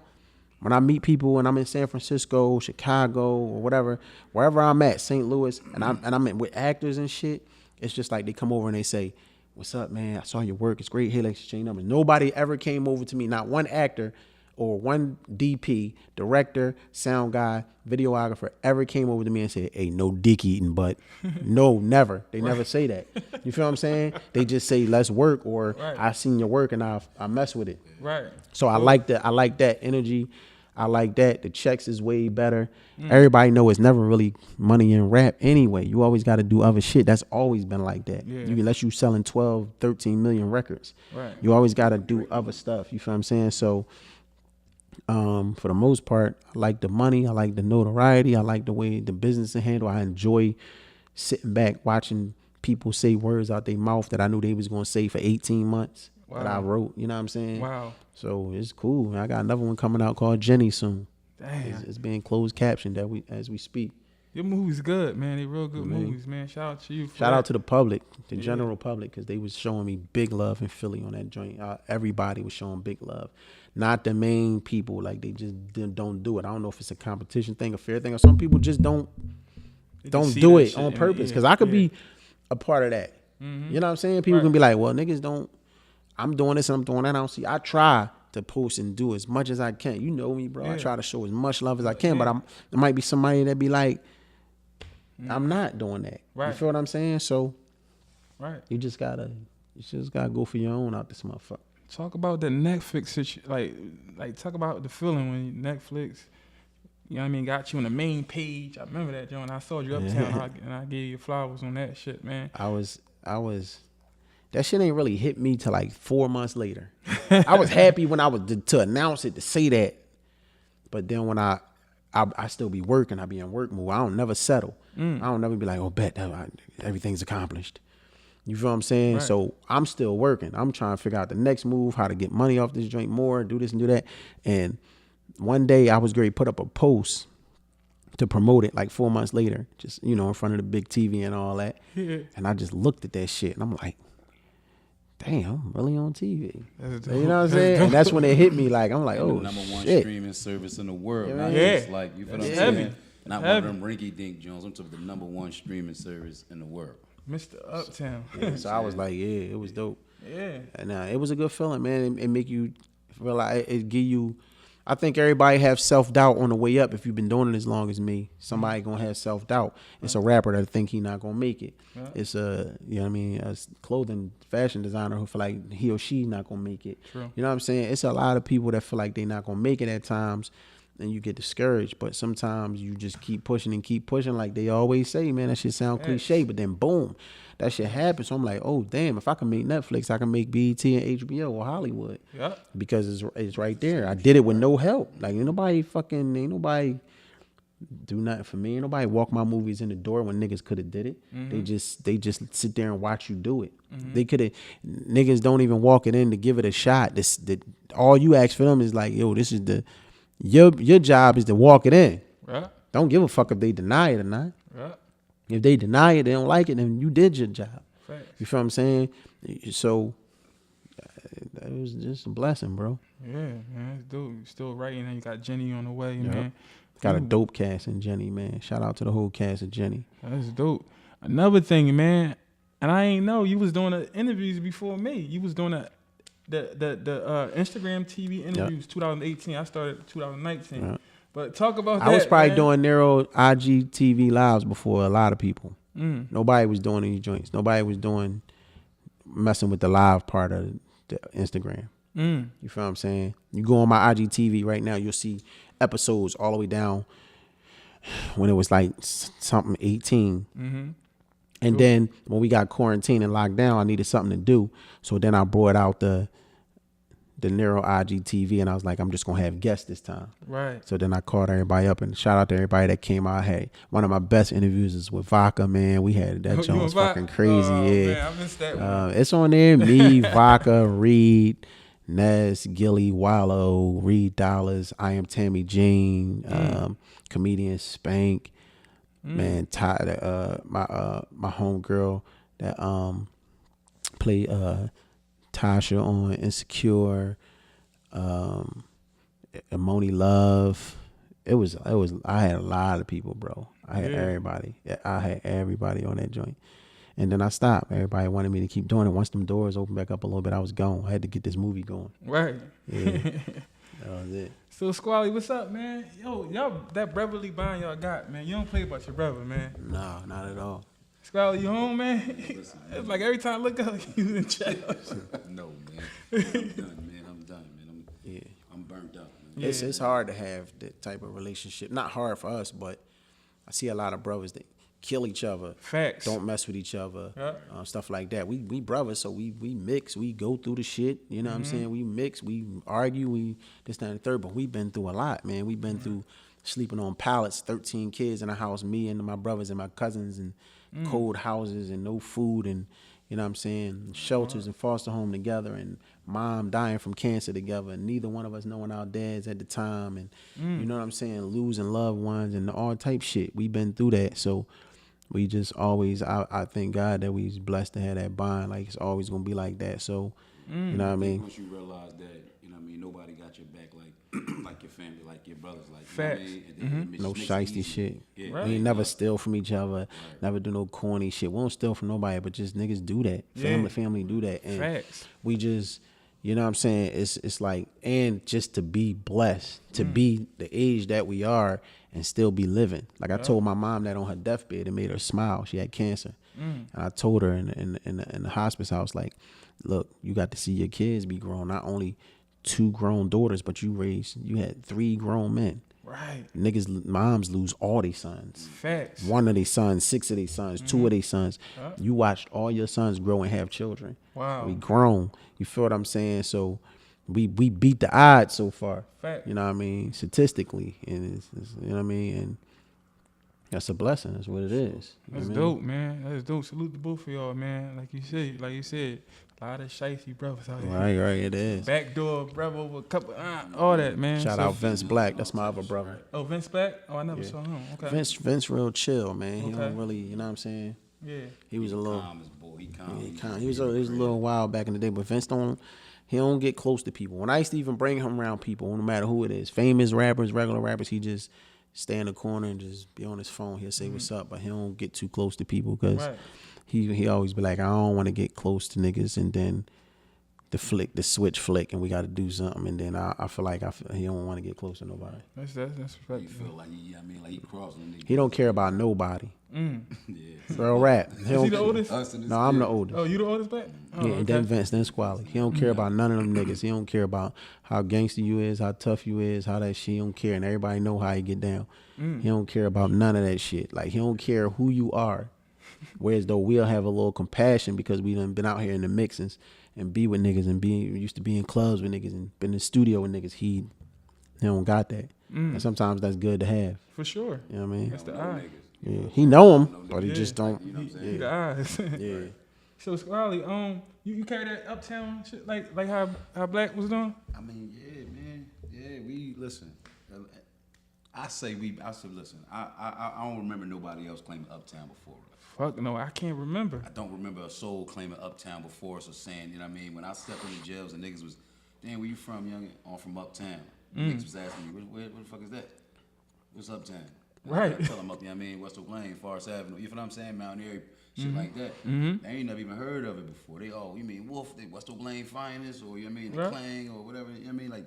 when I meet people and I'm in San Francisco, Chicago, or whatever, wherever I'm at, St. Louis, and I'm with actors and shit, it's just like they come over and they say, "What's up, man? I saw your work. It's great. Hey, let's exchange numbers." Nobody ever came over to me, not one actor or one DP, director, sound guy, videographer ever came over to me and said, "Hey, no dick eating," but no, never. They never say that. You feel what I'm saying? They just say, "Let's work," or "I seen your work and I mess with it." Right. So I like that. I like that energy. I like that. The checks is way better. Everybody know it's never really money in rap anyway. You always got to do other shit. That's always been like that. Yeah. Unless you selling 12, 13 million records. Right. You always got to do other stuff. You feel what I'm saying? So for the most part, I like the money. I like the notoriety. I like the way the business is handled. I enjoy sitting back watching people say words out their mouth that I knew they was going to say for 18 months. Wow. That I wrote. You know what I'm saying? Wow. So it's cool. I got another one coming out called Jenny soon. Damn. It's being closed captioned as we speak. Your movies good, man. They real good movies, man. Shout out to you. Shout out to the public, the general public, because they was showing me big love in Philly on that joint. Everybody was showing big love. Not the main people. Like, they just don't do it. I don't know if it's a competition thing, a fair thing, or some people just don't do it on purpose. Because I could be a part of that. Mm-hmm. You know what I'm saying? People can be like, well, niggas don't. I'm doing this and I'm doing that. I don't see. I try to post and do as much as I can. You know me, bro. I try to show as much love as I can. But there might be somebody that be like, I'm not doing that. Right. You feel what I'm saying? So, you just gotta go for your own out this motherfucker. Talk about the Netflix situation. Like talk about the feeling when Netflix, you know what I mean, got you on the main page. I remember that, John. I saw you uptown and I gave you flowers on that shit, man. I was. That shit ain't really hit me till like 4 months later. I was happy when I was to announce it, to say that. But then when I still be working, I be in work mode. I don't never settle. I don't never be like, oh, bet everything's accomplished. You feel what I'm saying? Right. So I'm still working. I'm trying to figure out the next move, how to get money off this joint more, do this and do that. And one day I was going to put up a post to promote it like 4 months later, just, in front of the big TV and all that. And I just looked at that shit and I'm like, damn, I'm really on TV. You know what I'm saying? And that's when it hit me. Like, I'm like, oh, the number one shit. Streaming service in the world. Yeah. It's like, you feel what I'm heavy. saying? Not one of them rinky dink Jones. I'm talking the number one streaming service in the world. Mr. Uptown. Yeah, so I was like, yeah, it was dope. Yeah. And it was a good feeling, man. It make you realize, it give you, I think everybody have self-doubt on the way up. If you've been doing it as long as me, somebody gonna have self-doubt. It's a rapper that think he not gonna make it. It's a clothing fashion designer who feel like he or she not gonna make it. True. You know what I'm saying? It's a lot of people that feel like they not gonna make it at times, and you get discouraged. But sometimes you just keep pushing and keep pushing. Like they always say, man, that shit sound cliche, but then boom, that shit happens. So I'm like, oh damn, if I can make Netflix, I can make BET and HBO or Hollywood. Yeah. Because it's right there. I did it with no help. Like ain't nobody do nothing for me. Ain't nobody walk my movies in the door when niggas could have did it. Mm-hmm. They just sit there and watch you do it. Mm-hmm. They could have. Niggas don't even walk it in to give it a shot. All you ask for them is like, yo, this is your job is to walk it in. Right. Don't give a fuck if they deny it or not. Right. If they deny it, they don't like it, then you did your job. Right. You feel what I'm saying? So that was just a blessing, bro. Yeah, man, it's dope. You still writing, and you got Jenny on the way, man. Got a dope cast in Jenny, man. Shout out to the whole cast of Jenny. That's dope. Another thing, man, and I ain't know you was doing the interviews before me. You was doing the Instagram TV interviews 2018. I started 2019. Yep. But talk about that. I was probably doing Nero IG TV lives before a lot of people. Nobody was doing any joints. Nobody was doing messing with the live part of the Instagram. You feel what I'm saying? You go on my IGTV right now, you'll see episodes all the way down when it was like something 18. Mm-hmm. And then when we got quarantined and locked down, I needed something to do. So then I brought out the Nero IGTV and I was like, I'm just going to have guests this time. Right. So then I called everybody up and shout out to everybody that came out. Hey, one of my best interviews is with Vodka, man. We had that joint was fucking crazy. Man, I missed that one. It's on there. Me, Vodka, Reed, Nez, Gilly, Wallow, Reed Dollars, I Am Tammy Jean, comedian Spank, man, Ty, my homegirl that played Tasha on Insecure, Amoni Love. It was. I had a lot of people, bro. I had everybody. I had everybody on that joint. And then I stopped. Everybody wanted me to keep doing it. Once them doors opened back up a little bit, I was gone. I had to get this movie going. Right. Yeah. That was it. So Squally, what's up, man? Yo, y'all, that brotherly bond y'all got, man. You don't play about your brother, man. No, not at all. Squally, you home, man? It's like every time I look up, you in jail. No, man. I'm done, man. I'm burnt out, man. It's hard to have that type of relationship. Not hard for us, but I see a lot of brothers that kill each other. Facts. Don't mess with each other. Yeah. Stuff like that. We brothers, so we mix. We go through the shit. You know what I'm saying? We mix. We argue. We this, that, and the third. But we've been through a lot, man. We've been through sleeping on pallets, 13 kids in a house, me and my brothers and my cousins, and cold houses and no food, and you know what I'm saying, shelters and foster home together, and mom dying from cancer together, and neither one of us knowing our dads at the time, and you know what I'm saying, losing loved ones and all type shit. We've been through that, so we just always, I thank God that we's blessed to have that bond. Like, it's always gonna be like that. So you know what I mean. Once you realize that, you know what I mean, nobody got your back like like your family, like your brothers, like Facts. you know what I mean? And then No shiesty shit. Yeah. Right. We ain't never steal from each other. Never do no corny shit. We don't steal from nobody, but just niggas do that. Family do that. And Facts. we just, you know what I'm saying? It's like, and just to be blessed, to be the age that we are and still be living. Like I told my mom that on her deathbed, it made her smile. She had cancer. And I told her in the hospice house, like, look, you got to see your kids be grown. Not only 2 grown daughters, but you had 3 grown men. Right. Niggas, moms lose all their sons. Facts. 1 of their sons, 6 of their sons, 2 of their sons. You watched all your sons grow and have children. Wow. We grown. You feel what I'm saying? So we beat the odds so far. Fact. You know what I mean? Statistically. And it's you know what I mean? And that's a blessing. That's what it is. You That's know what I mean? dope, man. That's dope. Salute to both of y'all, man. Like you said, a lot of shifty brothers out here. Right, it is. Backdoor brother over a couple, all that, man. Shout out Vince Black. That's my other brother. Oh, Vince Black? Oh, I never saw him. Okay. Vince real chill, man. He Okay. don't really, you know what I'm saying? Yeah. He was a little, Calm as boy. He calm. he was a little wild back in the day, but Vince don't get close to people. When I used to even bring him around people, no matter who it is, famous rappers, regular rappers, he just stay in the corner and just be on his phone. He'll say what's up, but he don't get too close to people because he always be like, I don't want to get close to niggas, and then the switch flick, and we got to do something, and then I feel like he don't want to get close to nobody. That's You respect. feel like like he crossing niggas. He don't care about nobody. Yeah. Real rap. Is he the oldest? Us and his No, I'm the kid. oldest. Oh, you the oldest Black? Oh, Yeah, and then Vince, then Squally. He don't care about none of them niggas. He don't care about how gangster you is, how tough you is, how that shit. He don't care, and everybody know how he get down. He don't care about none of that shit. Like, he don't care who you are. Whereas though we'll have a little compassion because we done been out here in the mixings and be with niggas and used to be in clubs with niggas and been in the studio with niggas. He don't got that. And sometimes that's good to have. For sure. You know what I mean? That's the eye. Yeah. He know him, but he just don't. You know what I'm saying? He the eyes. Yeah. So Squally, you carry that uptown shit like how Black was doing? I mean, yeah, man. Yeah, we listen. I said listen. I don't remember nobody else claiming Uptown before. Fuck no, I can't remember. I don't remember a soul claiming Uptown before us or saying, you know what I mean? When I stepped in the jails and niggas was, damn, where you from, young? I'm from Uptown. Niggas was asking me, where the fuck is that? What's Uptown? Right. I tell them up, you know what I mean? West Oak Lane, Forest Avenue, you feel what I'm saying? Mount Airy, shit like that. They ain't never even heard of it before. They, you mean Wolf, they West Oak Lane Finest, or you know what I mean? The Right. Clang, or whatever, you know what I mean? Like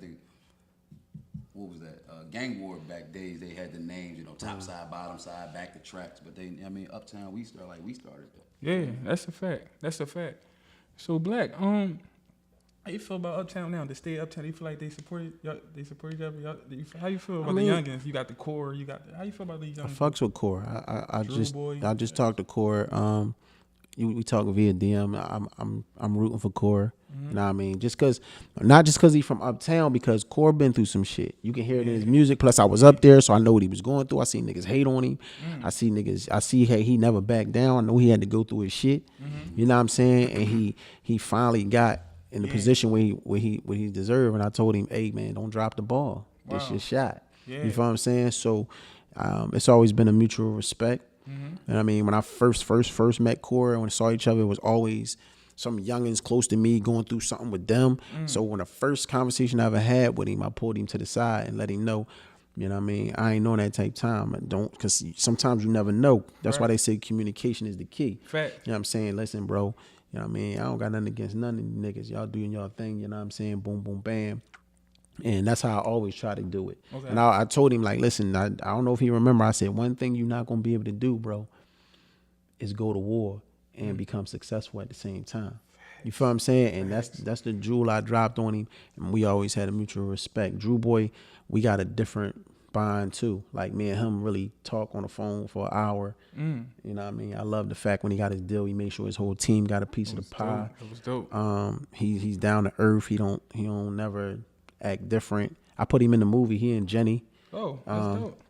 what was that? Gang War back days, they had the names, you know, top side, bottom side, back the tracks. But they, I mean, Uptown, we started though. Yeah, that's a fact. That's a fact. So Black, how you feel about Uptown now? They stay Uptown. Do you feel like they support y'all? They support each other. How you feel about the youngins? You got the core. How you feel about these youngins? I fucks with Core. I Drew just talked to Core. We talk via DM. I'm rooting for Core. You know what I mean? Not just cause he's from Uptown, because Core been through some shit. You can hear it in his music. Plus, I was up there, so I know what he was going through. I see niggas hate on him. I see he never backed down. I know he had to go through his shit. You know what I'm saying? And he finally got in the position where he deserved. And I told him, hey man, don't drop the ball. This your shot. You feel what I'm saying? So it's always been a mutual respect. And I mean, when I first met Core and when we saw each other, it was always some youngins close to me going through something with them. So when the first conversation I ever had with him, I pulled him to the side and let him know, you know what I mean? I ain't on that type of time. Because sometimes you never know. That's why they say communication is the key. Fact. You know what I'm saying? Listen, bro, you know what I mean? I don't got nothing against none of you niggas. Y'all doing y'all thing, you know what I'm saying? Boom, boom, bam. And that's how I always try to do it. Okay. And I told him, like, listen, I don't know if he remember, I said, one thing you're not going to be able to do, bro, is go to war and become successful at the same time. You feel what I'm saying? And that's the jewel I dropped on him. And we always had a mutual respect. Drew Boy, we got a different bond too. Like me and him really talk on the phone for an hour. You know what I mean? I love the fact when he got his deal, he made sure his whole team got a piece of the pie. It was dope. He's down to earth. He don't never act different. I put him in the movie. He and Jenny. Oh, that's dope.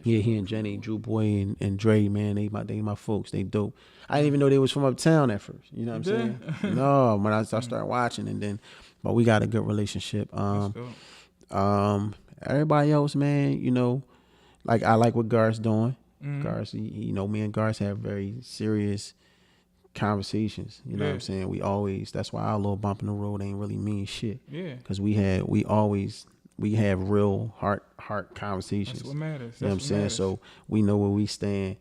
Yeah, he and Jenny, Drew Boy and Dre, man, they my folks. They dope. I didn't even know they was from uptown at first. You know what I'm saying? No, when I started watching, and then, but we got a good relationship. Everybody else, man, you know, like I like what Garth's doing. Garth, you know, me and Garth have very serious conversations. You know what I'm saying? We always. That's why our little bump in the road ain't really mean shit. Yeah. Because we have real heart conversations. That's what matters. You know what I'm saying? So we know where we stand.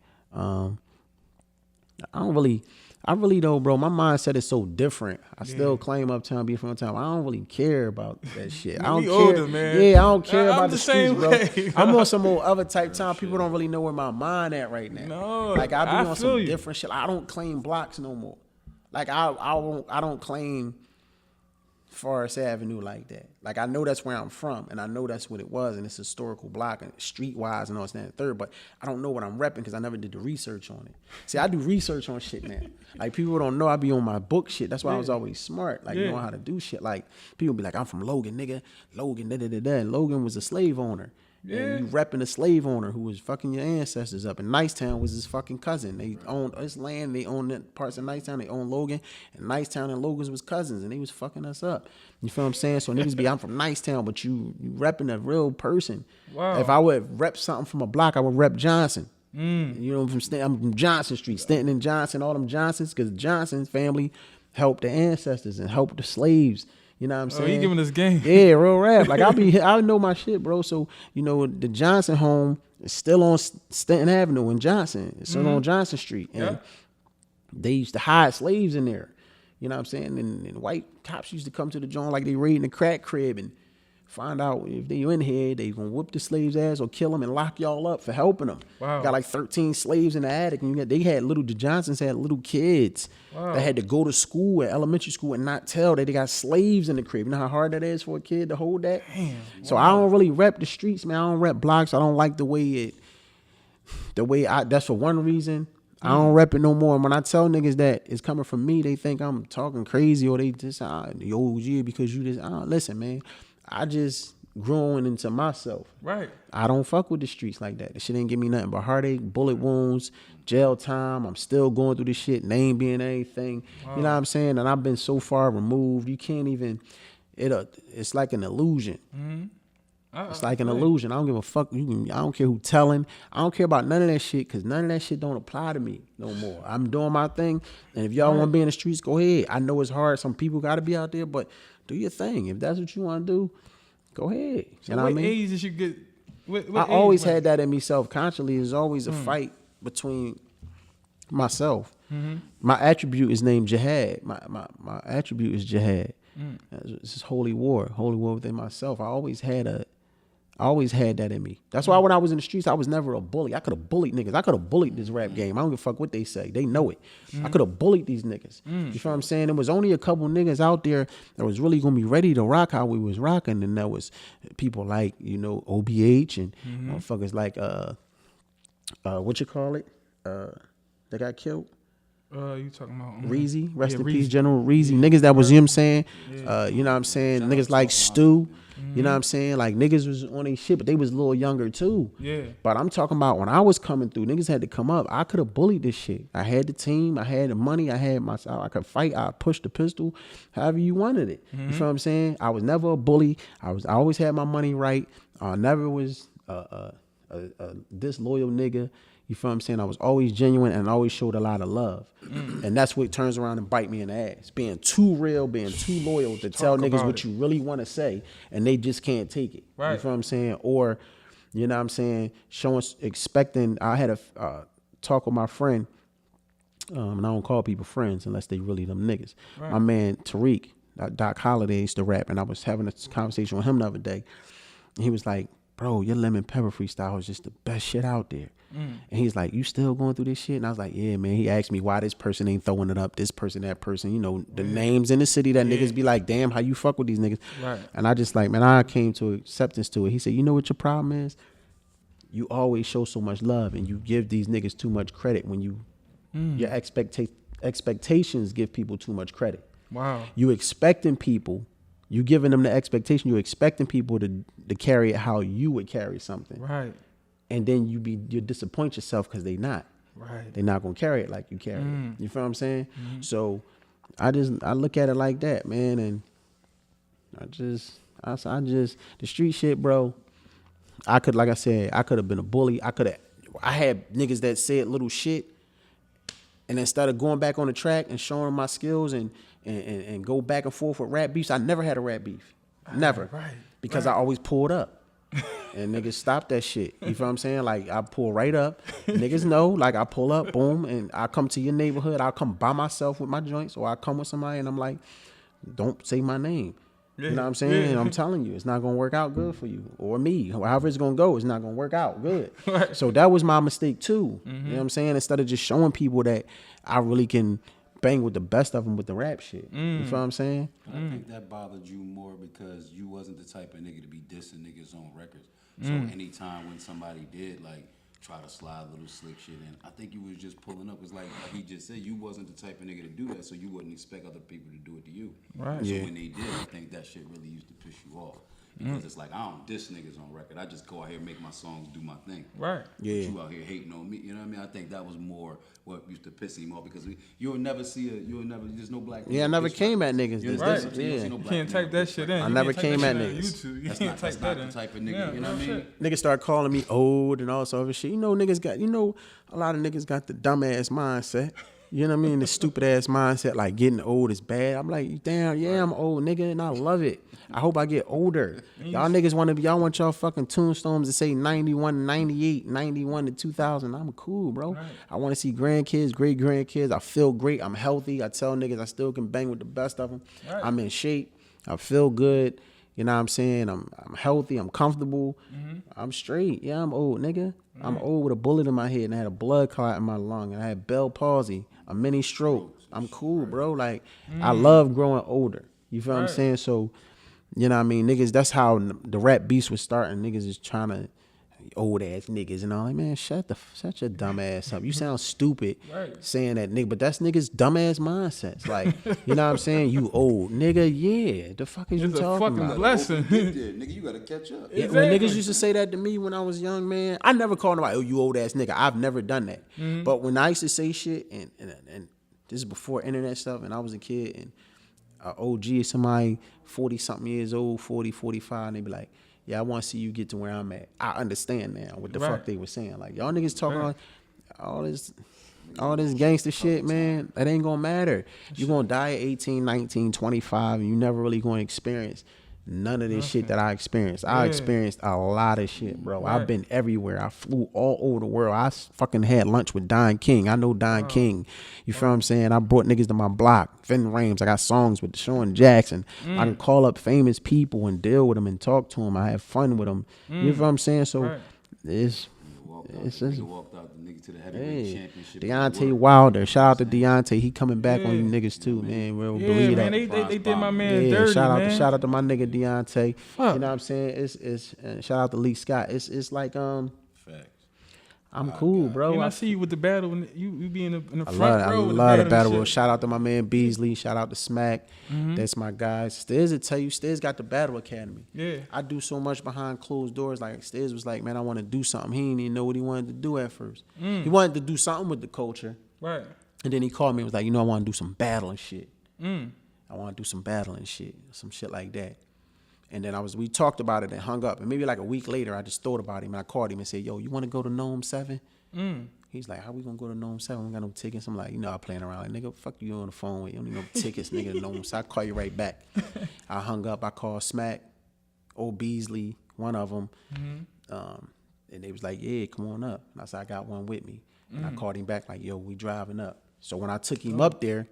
I really though, bro, my mindset is so different. I still claim uptown, be from uptown. I don't really care about that shit. I don't care. Older, man. Yeah, I don't care about the streets, same bro. way, I'm on some old other type time. People don't really know where my mind at right now. No, like I be on some you. different shit. I don't claim blocks no more. Like I don't claim Forest Avenue like that. Like I know that's where I'm from, and I know that's what it was, and it's historical block and streetwise and all that and third. But I don't know what I'm repping because I never did the research on it. See, I do research on shit now. Like people don't know I be on my book shit. That's why I was always smart, like knowing how to do shit. Like people be like, I'm from Logan, nigga. Logan, da da da da. And Logan was a slave owner. Yeah. And you repping a slave owner who was fucking your ancestors up. And Nicetown was his fucking cousin. They owned his land. They owned parts of Nicetown. They owned Logan. And Nicetown and Logan's was cousins. And they was fucking us up. You feel what I'm saying? So niggas be, I'm from Nicetown, but you repping a real person. Wow. If I would rep something from a block, I would rep Johnson. You know, I'm from Johnson Street, Stanton and Johnson, all them Johnsons, because the Johnson's family helped the ancestors and helped the slaves. You know what I'm saying? Oh, he giving us game. Yeah, real rap. Like I know my shit, bro. So, you know, the Johnson home is still on Stanton Avenue in Johnson. It's still on Johnson Street. And they used to hide slaves in there. You know what I'm saying? And white cops used to come to the joint like they raiding the crack crib and find out if they in here, they gonna whoop the slaves' ass or kill them and lock y'all up for helping them. Wow. Got like 13 slaves in the attic, and the Johnsons had little kids that had to go to school at elementary school and not tell that they got slaves in the crib. You know how hard that is for a kid to hold that? Damn. So I don't really rep the streets, man. I don't rep blocks. I don't like that's for one reason. I don't rep it no more. And when I tell niggas that it's coming from me, they think I'm talking crazy or they just, yeah, because you just, listen, man. I just growing into myself. Right. I don't fuck with the streets like that. The shit ain't give me nothing but heartache, bullet wounds, jail time. I'm still going through this shit, name being anything. Wow. You know what I'm saying? And I've been so far removed. You can't even, it's like an illusion. It's like an illusion. I don't give a fuck. I don't care who telling. I don't care about none of that shit because none of that shit don't apply to me no more. I'm doing my thing. And if y'all want to be in the streets, go ahead. I know it's hard. Some people got to be out there, but do your thing. If that's what you want to do, go ahead. So you know what I mean? Age did you get? What I always had that in me self-consciously. There's always a fight between myself. My attribute is named Jihad. My attribute is Jihad. This is holy war within myself. I always had that in me. That's why when I was in the streets, I was never a bully. I could have bullied niggas. I could have bullied this rap game. I don't give a fuck what they say. They know it. I could have bullied these niggas. You feel what I'm saying? There was only a couple niggas out there that was really going to be ready to rock how we was rocking. And that was people like, you know, OBH and motherfuckers like, what you call it? That got killed. You talking about Reezy, rest in peace, General Reezy. Niggas that was, you know what I'm saying? You know what I'm saying? Niggas like Stu. You know what I'm saying? Like niggas was on their shit, but they was a little younger too. Yeah. But I'm talking about when I was coming through, niggas had to come up. I could have bullied this shit. I had the team, I had the money, I could fight, I pushed the pistol, however you wanted it. You feel what I'm saying? I was never a bully. I always had my money right. I never was a disloyal nigga. You feel what I'm saying? I was always genuine and always showed a lot of love. And that's what turns around and bite me in the ass. Being too real, being too loyal to tell niggas what you really want to say, and they just can't take it. Right. You feel what I'm saying? Or, you know what I'm saying, expecting. I had a talk with my friend, and I don't call people friends unless they really them niggas. Right. My man Tariq, Doc Holliday used to rap, and I was having a conversation with him the other day. And he was like, bro, your lemon pepper freestyle is just the best shit out there. And he's like, you still going through this shit? And I was like, yeah, man. He asked me why this person ain't throwing it up, this person, that person. You know, the names in the city that niggas be like, damn, how you fuck with these niggas? Right. And I just like, man, I came to acceptance to it. He said, you know what your problem is? You always show so much love and you give these niggas too much credit when you, your expectations give people too much credit. Wow. You expecting people, you giving them the expectation, you expecting people to carry it how you would carry something. Right. And then you disappoint yourself because they not. Right. They're not gonna carry it like you carry it. You feel what I'm saying? So I look at it like that, man, and I just the street shit, bro. Like I said, I could have been a bully. I had niggas that said little shit, and instead of going back on the track and showing them my skills and go back and forth with rap beefs, I never had a rap beef. Never. Right. Because I always pulled up. And niggas stop that shit. You feel what I'm saying? Like, I pull right up. Niggas know, like, I pull up, boom, and I come to your neighborhood. I'll come by myself with my joints, or I come with somebody, and I'm like, don't say my name. You know what I'm saying? Yeah. And I'm telling you, it's not going to work out good for you or me. However it's going to go, it's not going to work out good. Right. So that was my mistake, too. You know what I'm saying? Instead of just showing people that I really can bang with the best of them with the rap shit. You feel what I'm saying? But I think that bothered you more because you wasn't the type of nigga to be dissing niggas on records. So anytime when somebody did like try to slide little slick shit in, I think you was just pulling up. It's like he just said, you wasn't the type of nigga to do that, so you wouldn't expect other people to do it to you. Right. So Yeah. when they did, I think that shit really used to piss you off. Because it's like, I don't diss niggas on record. I just go out here and make my songs, do my thing. Right. Yeah. But you out here hating on me, you know what I mean? I think that was more what used to piss him off because you'll never see there's no black. Yeah, I never came at niggas. You'll This- never this- see yeah. no You black can't type that shit in. I You never can't type came that at shit on niggas. YouTube. You That's can't not type that the in. type of nigga, Yeah, you know what I real mean? shit. Niggas start calling me old and all this other shit. You know, a lot of niggas got the dumbass mindset. You know what I mean? The stupid ass mindset, like getting old is bad. I'm like, damn, yeah, I'm old, nigga, and I love it. I hope I get older. Y'all niggas want y'all fucking tombstones to say 91, 98, 91 to 2000. I'm cool, bro. Right. I want to see grandkids, great grandkids. I feel great. I'm healthy. I tell niggas I still can bang with the best of them. Right. I'm in shape. I feel good. You know what I'm saying? I'm healthy. I'm comfortable. I'm straight. Yeah, I'm old, nigga. I'm old with a bullet in my head and I had a blood clot in my lung and I had Bell palsy, a mini stroke. I'm cool, bro. Like, I love growing older. You feel what I'm Right. saying? So, you know what I mean? Niggas, that's how the rap beast was starting. Niggas is trying to, old ass niggas and all. Like, man, shut your dumb ass up. You sound stupid Right. saying that, nigga. But that's niggas dumb ass mindsets. Like, you know what I'm saying? You old, nigga. Yeah, the fuck is you It's a talking fucking about? blessing. Nigga, you gotta catch up. Yeah, when Exactly. niggas used to say that to me when I was young, man, I never called nobody, oh, you old ass nigga. I've never done that. But when I used to say shit, and this is before internet stuff, and I was a kid, and OG is somebody 40-something years old, 40, 45, and they be like, yeah, I want to see you get to where I'm at. I understand now what the Right. fuck they were saying. Like, y'all niggas talking Right. all this gangster shit, man, that ain't gonna matter. You gonna die at 18, 19, 25, and you never really gonna experience none of this shit that I experienced. I Yeah. experienced a lot of shit, bro. Right. I've been everywhere. I flew all over the world. I fucking had lunch with Don King. I know Don King. You feel what I'm saying? I brought niggas to my block. Finn Rames. I got songs with Deshaun Jackson. I can call up famous people and deal with them and talk to them. I have fun with them. You feel what I'm saying? So Right. it's Nigga walked out the nigga to the heavyweight Hey, championship. Deontay Wilder. Shout out to Deontay. He coming back on you niggas too, man. We'll Yeah, believe man, that. they did my man Yeah, dirty, shout man. out to my nigga Deontay. Fuck. You know what I'm saying? It's shout out to Lee Scott. It's like Facts. I'm cool, bro. And I I see you with the battle, and you be in the I front love, row. I with love the and battle. shit. Royal. Shout out to my man Beasley. Shout out to Smack. That's my guys. Stiz will tell you, Stiz got the Battle Academy. Yeah. I do so much behind closed doors. Like, Stiz was like, man, I want to do something. He didn't even know what he wanted to do at first. He wanted to do something with the culture. Right. And then he called me and was like, you know, I want to do some battling shit. I want to do some battling shit. Some shit like that. And then we talked about it and hung up. And maybe like a week later, I just thought about him and I called him and said, yo, you want to go to Gnome 7? He's like, how we gonna go to Gnome 7? We got no tickets. I'm like, I'm playing around. Like, nigga, fuck you on the phone with. You don't need no tickets, nigga, to Gnome 7. I call you right back. I hung up. I called Smack, Old Beasley, one of them. And they was like, yeah, come on up. And I said, I got one with me. And I called him back like, yo, we driving up. So when I took him up there,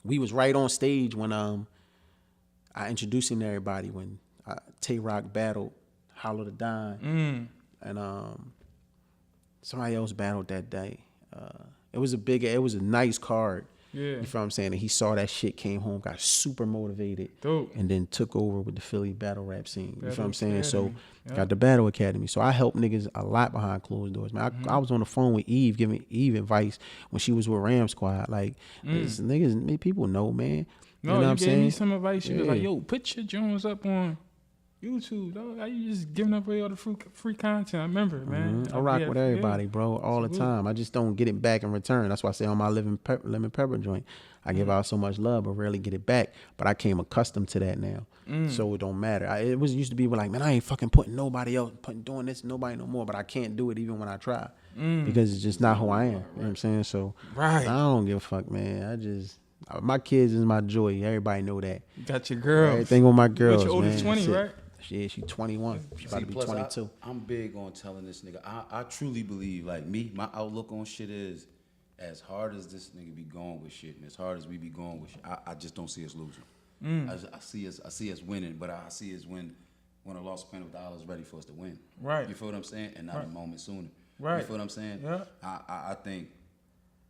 we was right on stage when I introduced him to everybody when Tay-Rock battled Hollow the Dime. And somebody else battled that day. It was a nice card. Yeah. You feel what I'm saying? And he saw that shit, came home, got super motivated, and then took over with the Philly battle rap scene. You feel what I'm saying? So got the Battle Academy. So I helped niggas a lot behind closed doors, man. I was on the phone with Eve, giving Eve advice when she was with Ram Squad. Like, this niggas, people know, man. No, you know you what I'm gave saying? me some advice. You was like, yo, put your Jones up on YouTube, dog. How you just giving up away all the free content? I remember, man. I rock with everybody, bro, all the time. I just don't get it back in return. That's why I say on my lemon pepper joint, I give out so much love, but rarely get it back. But I came accustomed to that now, so it don't matter. It was used to be like, man, I ain't fucking putting nobody else, doing this, nobody no more. But I can't do it even when I try, because it's just not who I am. You know what I'm saying? So I don't give a fuck, man. My kids is my joy. Everybody know that. You got your girls. Everything with my girls, your oldest, man. 20, right? Yeah, she's 21. She's about to be 22. I'm big on telling this nigga. I truly believe, like me, my outlook on shit is, as hard as this nigga be going with shit, and as hard as we be going with shit, I just don't see us losing. I see us winning, but I see us when a loss plan of dollars ready for us to win. Right. You feel what I'm saying? And not a moment sooner. Right. You feel what I'm saying? Yeah. I think.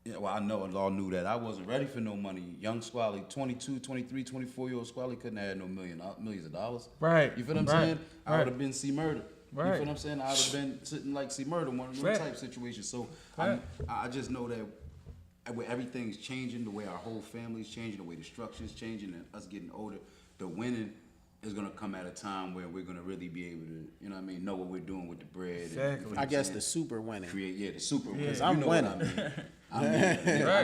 Well, I know and all knew that I wasn't ready for no money. Young Squally, 22, 23, 24-year-old Squally couldn't have had no millions of dollars. Right. You feel what I'm saying? I would have been C Murder. Right. You feel what I'm saying? I would have been sitting like C Murder, one of those type situations. So I just know that where everything's changing, the way our whole family's changing, the way the structure's changing, and us getting older, the winning is gonna come at a time where we're gonna really be able to, you know what I mean, know what we're doing with the bread. Exactly. I guess the super winning. The super winning. Because I'm winning. I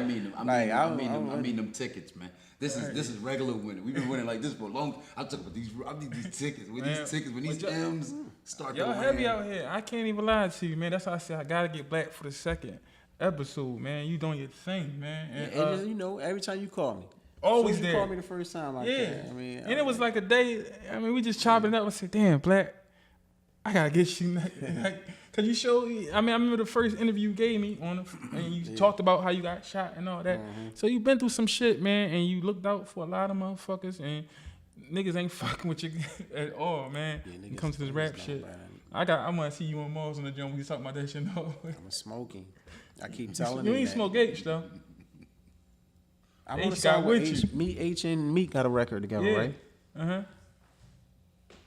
mean them tickets, man. This is regular winning. We've been winning like this for a long. I need these tickets. When these M's start. Y'all heavy out here. I can't even lie to you, man. That's why I said I gotta get black for the second episode, man. You doing your thing, man. And every time you call me. Always there. You called me the first time. I mean, and it was like a day. I mean, we just chopping it up. I said, "Damn, Black, I gotta get you." Cause you showed. I mean, I remember the first interview you gave me and you talked about how you got shot and all that. So you been through some shit, man, and you looked out for a lot of motherfuckers, and niggas ain't fucking with you at all, man. When it comes to this rap shit, I want to see you on Mars on the jump. We talking about that shit. No, I'm smoking. I keep telling you ain't smoke H though. I'm on the side with you. Me, H, and Meek got a record together, right?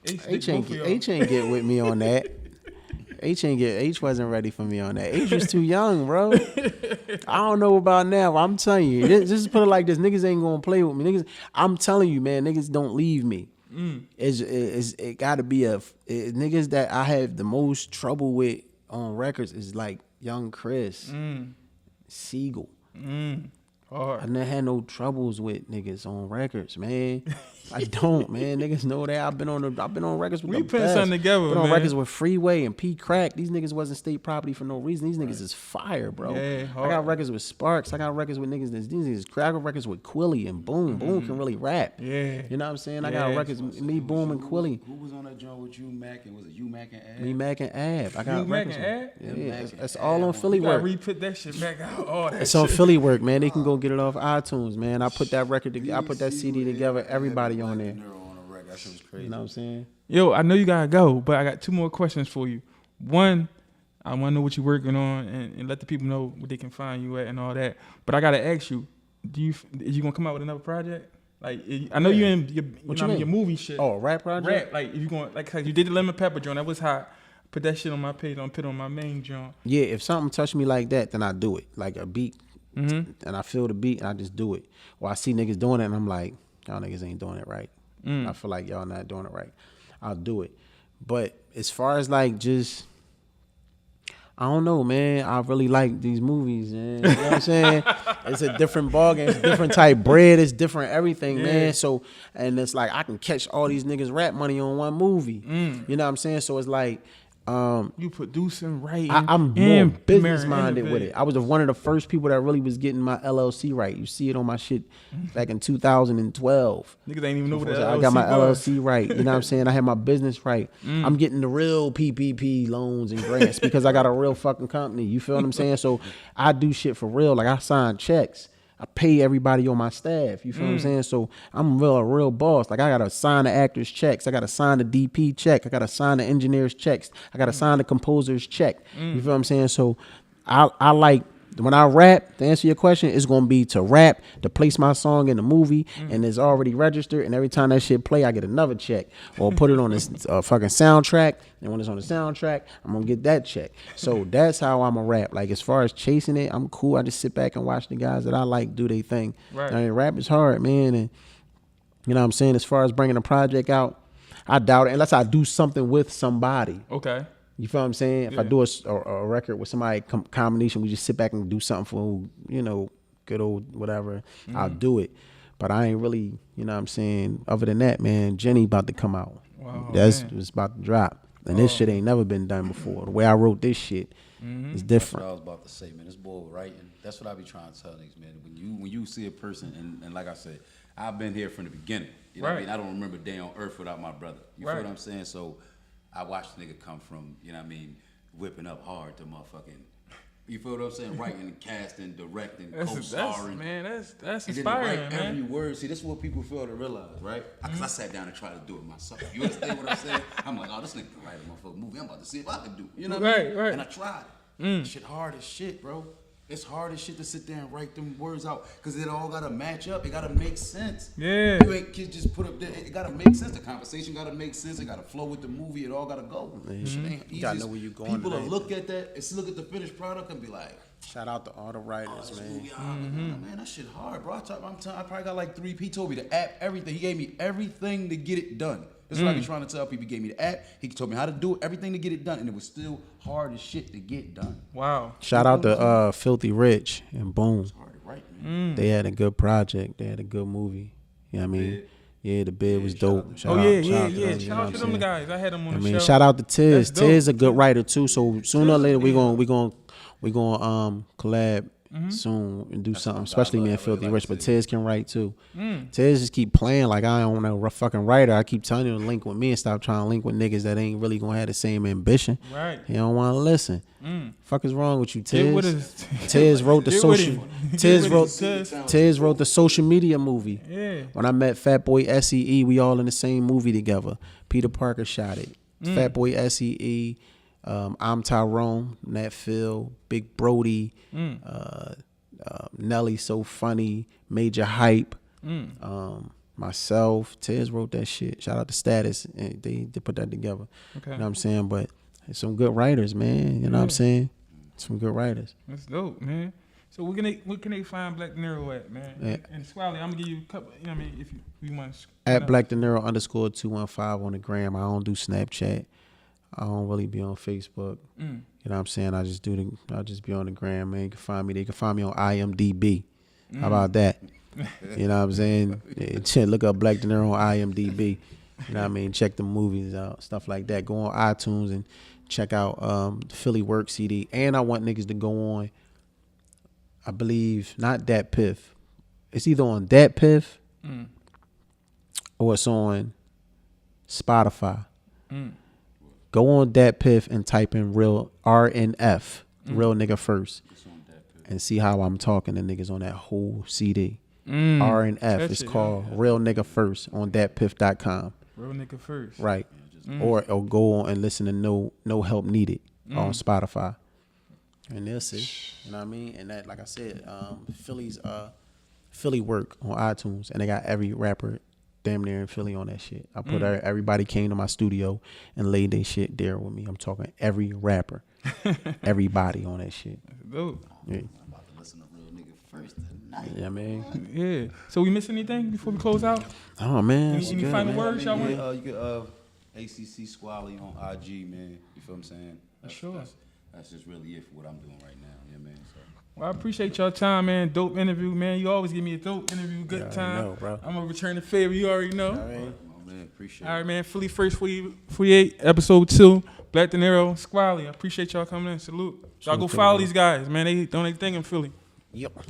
H ain't get with me on that. H wasn't ready for me on that. H was too young, bro. I don't know about now. I'm telling you, just put it like this: niggas ain't gonna play with me. Niggas, I'm telling you, man, niggas don't leave me. It got to be niggas that I have the most trouble with on records is like Young Chris, Siegel. I never had no troubles with niggas on records, man. I don't, man. Niggas know that I've been on records with the best. We put something together, man. On records with Freeway and P Crack. These niggas wasn't state property for no reason. These niggas is fire, bro. Yeah, I got records with Sparks. I got records with niggas. These niggas. I got records with Quilly and Boom. Boom can really rap. Yeah. You know what I'm saying? I got records with me, Boom, and Quilly. Who was on that joint with you, Mac? And was it you, Mac, and Ab? Me, Mac, and Ab. I got records with Ab? Yeah. That's all on Philly work. You gotta re-put that shit back out. All that it's on Philly work, man. They can go get it off iTunes, man. I put that record together. I put that CD together. Everybody on there. That shit was crazy. You know what I'm saying? Yo, I know you gotta go, but I got two more questions for you. One, I want to know what you're working on and let the people know where they can find you at and all that. But I gotta ask you, is you gonna come out with another project? Like, I know you're in your movie shit. Oh, rap project? Rap, like if you going like you did the Lemon Pepper joint, that was hot. Put that shit on my page. Put it on my main joint. Yeah, if something touch me like that, then I do it. Like a beat, and I feel the beat, and I just do it. Or I see niggas doing it, and I'm like, y'all niggas ain't doing it right. I feel like y'all not doing it right. I'll do it. But as far as like just, I don't know, man. I really like these movies, man. You know what I'm saying? It's a different ballgame. It's a different type bread. It's different everything, man. So, and it's like I can catch all these niggas rap money on one movie. You know what I'm saying? So it's like, you producing, writing. I'm more business minded with it. I was one of the first people that really was getting my LLC right. You see it on my shit back in 2012. Niggas ain't even know what LLC I got my was. LLC right. You know what I'm saying? I had my business right. I'm getting the real PPP loans and grants because I got a real fucking company. You feel what I'm saying? So I do shit for real. Like I sign checks. I pay everybody on my staff. You feel what I'm saying? So I'm a real boss. Like I gotta sign the actors' checks. I gotta sign the DP check. I gotta sign the engineers' checks. I gotta sign the composer's check. You feel what I'm saying? So I like when I rap, to answer your question, it's gonna be to rap, to place my song in the movie, and it's already registered. And every time that shit play, I get another check, or put it on this fucking soundtrack. And when it's on the soundtrack, I'm gonna get that check. So that's how I'm a rap. Like as far as chasing it, I'm cool. I just sit back and watch the guys that I like do their thing. Right. I mean, rap is hard, man, and you know what I'm saying. As far as bringing a project out, I doubt it unless I do something with somebody. Okay. You feel what I'm saying? If I do a record with somebody combination, we just sit back and do something for, you know, good old whatever, I'll do it. But I ain't really, you know what I'm saying? Other than that, man, Jenny about to come out. Wow, That's it's about to drop. And this shit ain't never been done before. The way I wrote this shit is different. That's what I was about to say, man. This boy writing. That's what I be trying to tell niggas, man. When you see a person, and like I said, I've been here from the beginning. You know what I mean? I don't remember a day on earth without my brother. You feel what I'm saying? So I watched the nigga come from, you know what I mean, whipping up hard to motherfucking, you feel what I'm saying? Writing, casting, directing, co-starring. Man, that's and inspiring, then man. every word. See, this is what people fail to realize, right? Because I sat down and tried to do it myself. You understand what I'm saying? I'm like, oh, this nigga can write a motherfucking movie. I'm about to see if I can do it. You know what I mean? Right. And I tried it. Shit hard as shit, bro. It's hard as shit to sit there and write them words out because it all gotta match up. It gotta make sense. Yeah. You ain't just put up there. It gotta make sense. The conversation gotta make sense. It gotta flow with the movie. It all gotta go. Shit ain't easy. You gotta know where you going. People will look at that and look at the finished product and be like, Shout out to all the writers, this man. movie hard. Man, that shit hard, bro. I probably got like 3. He told me the app, everything. He gave me everything to get it done. That's what I be trying to tell people. He gave me the app. He told me how to do it, everything to get it done, and it was still hard as shit to get done. Wow. Shout out to Filthy Rich and Boom. It's hard to write, man. They had a good project. They had a good movie. You know what I mean? Yeah, the bid was dope. Shout out to them guys. I had them on the show. Shout out to Tiz. Tiz a good writer too. So sooner or later we gonna collab soon and do something. Especially me and Filthy Rich, but Tiz can write too. Tiz just keep playing like I ain't a fucking writer. I keep telling you to link with me and stop trying to link with niggas that ain't really gonna have the same ambition. Right. You don't want to listen. Fuck is wrong with you, Tiz? Get with us. Tiz wrote the Get with social. him. Tiz wrote the social media movie. Yeah. When I met Fat Boy SEE, we all in the same movie together. Peter Parker shot it. Fat Boy SEE, I'm Tyrone, Nat Phil, Big Brody, Nelly So Funny, Major Hype, myself. Tiz wrote that shit. Shout out to Status. And they put that together. Okay. You know what I'm saying? But it's some good writers, man. You know what I'm saying? Some good writers. That's dope, man. So where can they find Black Deniro at, man? Yeah. And Swally, I'm gonna give you a couple. You know what I mean? If you want to. At Black Deniro _215 on the gram. I don't do Snapchat. I don't really be on Facebook. You know what I'm saying? I just be on the gram, man. You can find me. They can find me on IMDb. How about that? You know what I'm saying? Yeah, look up Black Deniro on IMDb. You know what I mean? Check the movies out, stuff like that. Go on iTunes and check out the Philly Work CD. And I want niggas to go on, I believe, not Dat Piff. It's either on Dat Piff or it's on Spotify. Go on Dat Piff and type in real RNF, real nigga first, and see how I'm talking to niggas on that whole CD. RNF is called Real Nigga First on datpiff.com. Real Nigga First. Right. Or go on and listen to No Help Needed on Spotify. And they'll see. You know what I mean? And that, like I said, Philly Work on iTunes, and they got every rapper damn near in Philly on that shit. I put everybody came to my studio and laid their shit there with me. I'm talking every rapper, everybody on that shit. That's dope. Yeah. I'm about to listen to Real Nigga First tonight. Yeah, man. Yeah. So we miss anything before we close out? Oh man. Any final words y'all want? You could ACC Squally on IG, man. You feel what I'm saying? Sure. that's just really it for what I'm doing right now. Yeah, man. So. Well, I appreciate y'all time, man. Dope interview, man. You always give me a dope interview, good time. Know, bro. I'm gonna return the favor. You already know. All right. Oh, man, appreciate it. All right, man. Phillyfirst48, episode 2. Black Deniro, Squally. I appreciate y'all coming in. Salute. Y'all go follow these guys, man. They doing their thing in Philly. Yep.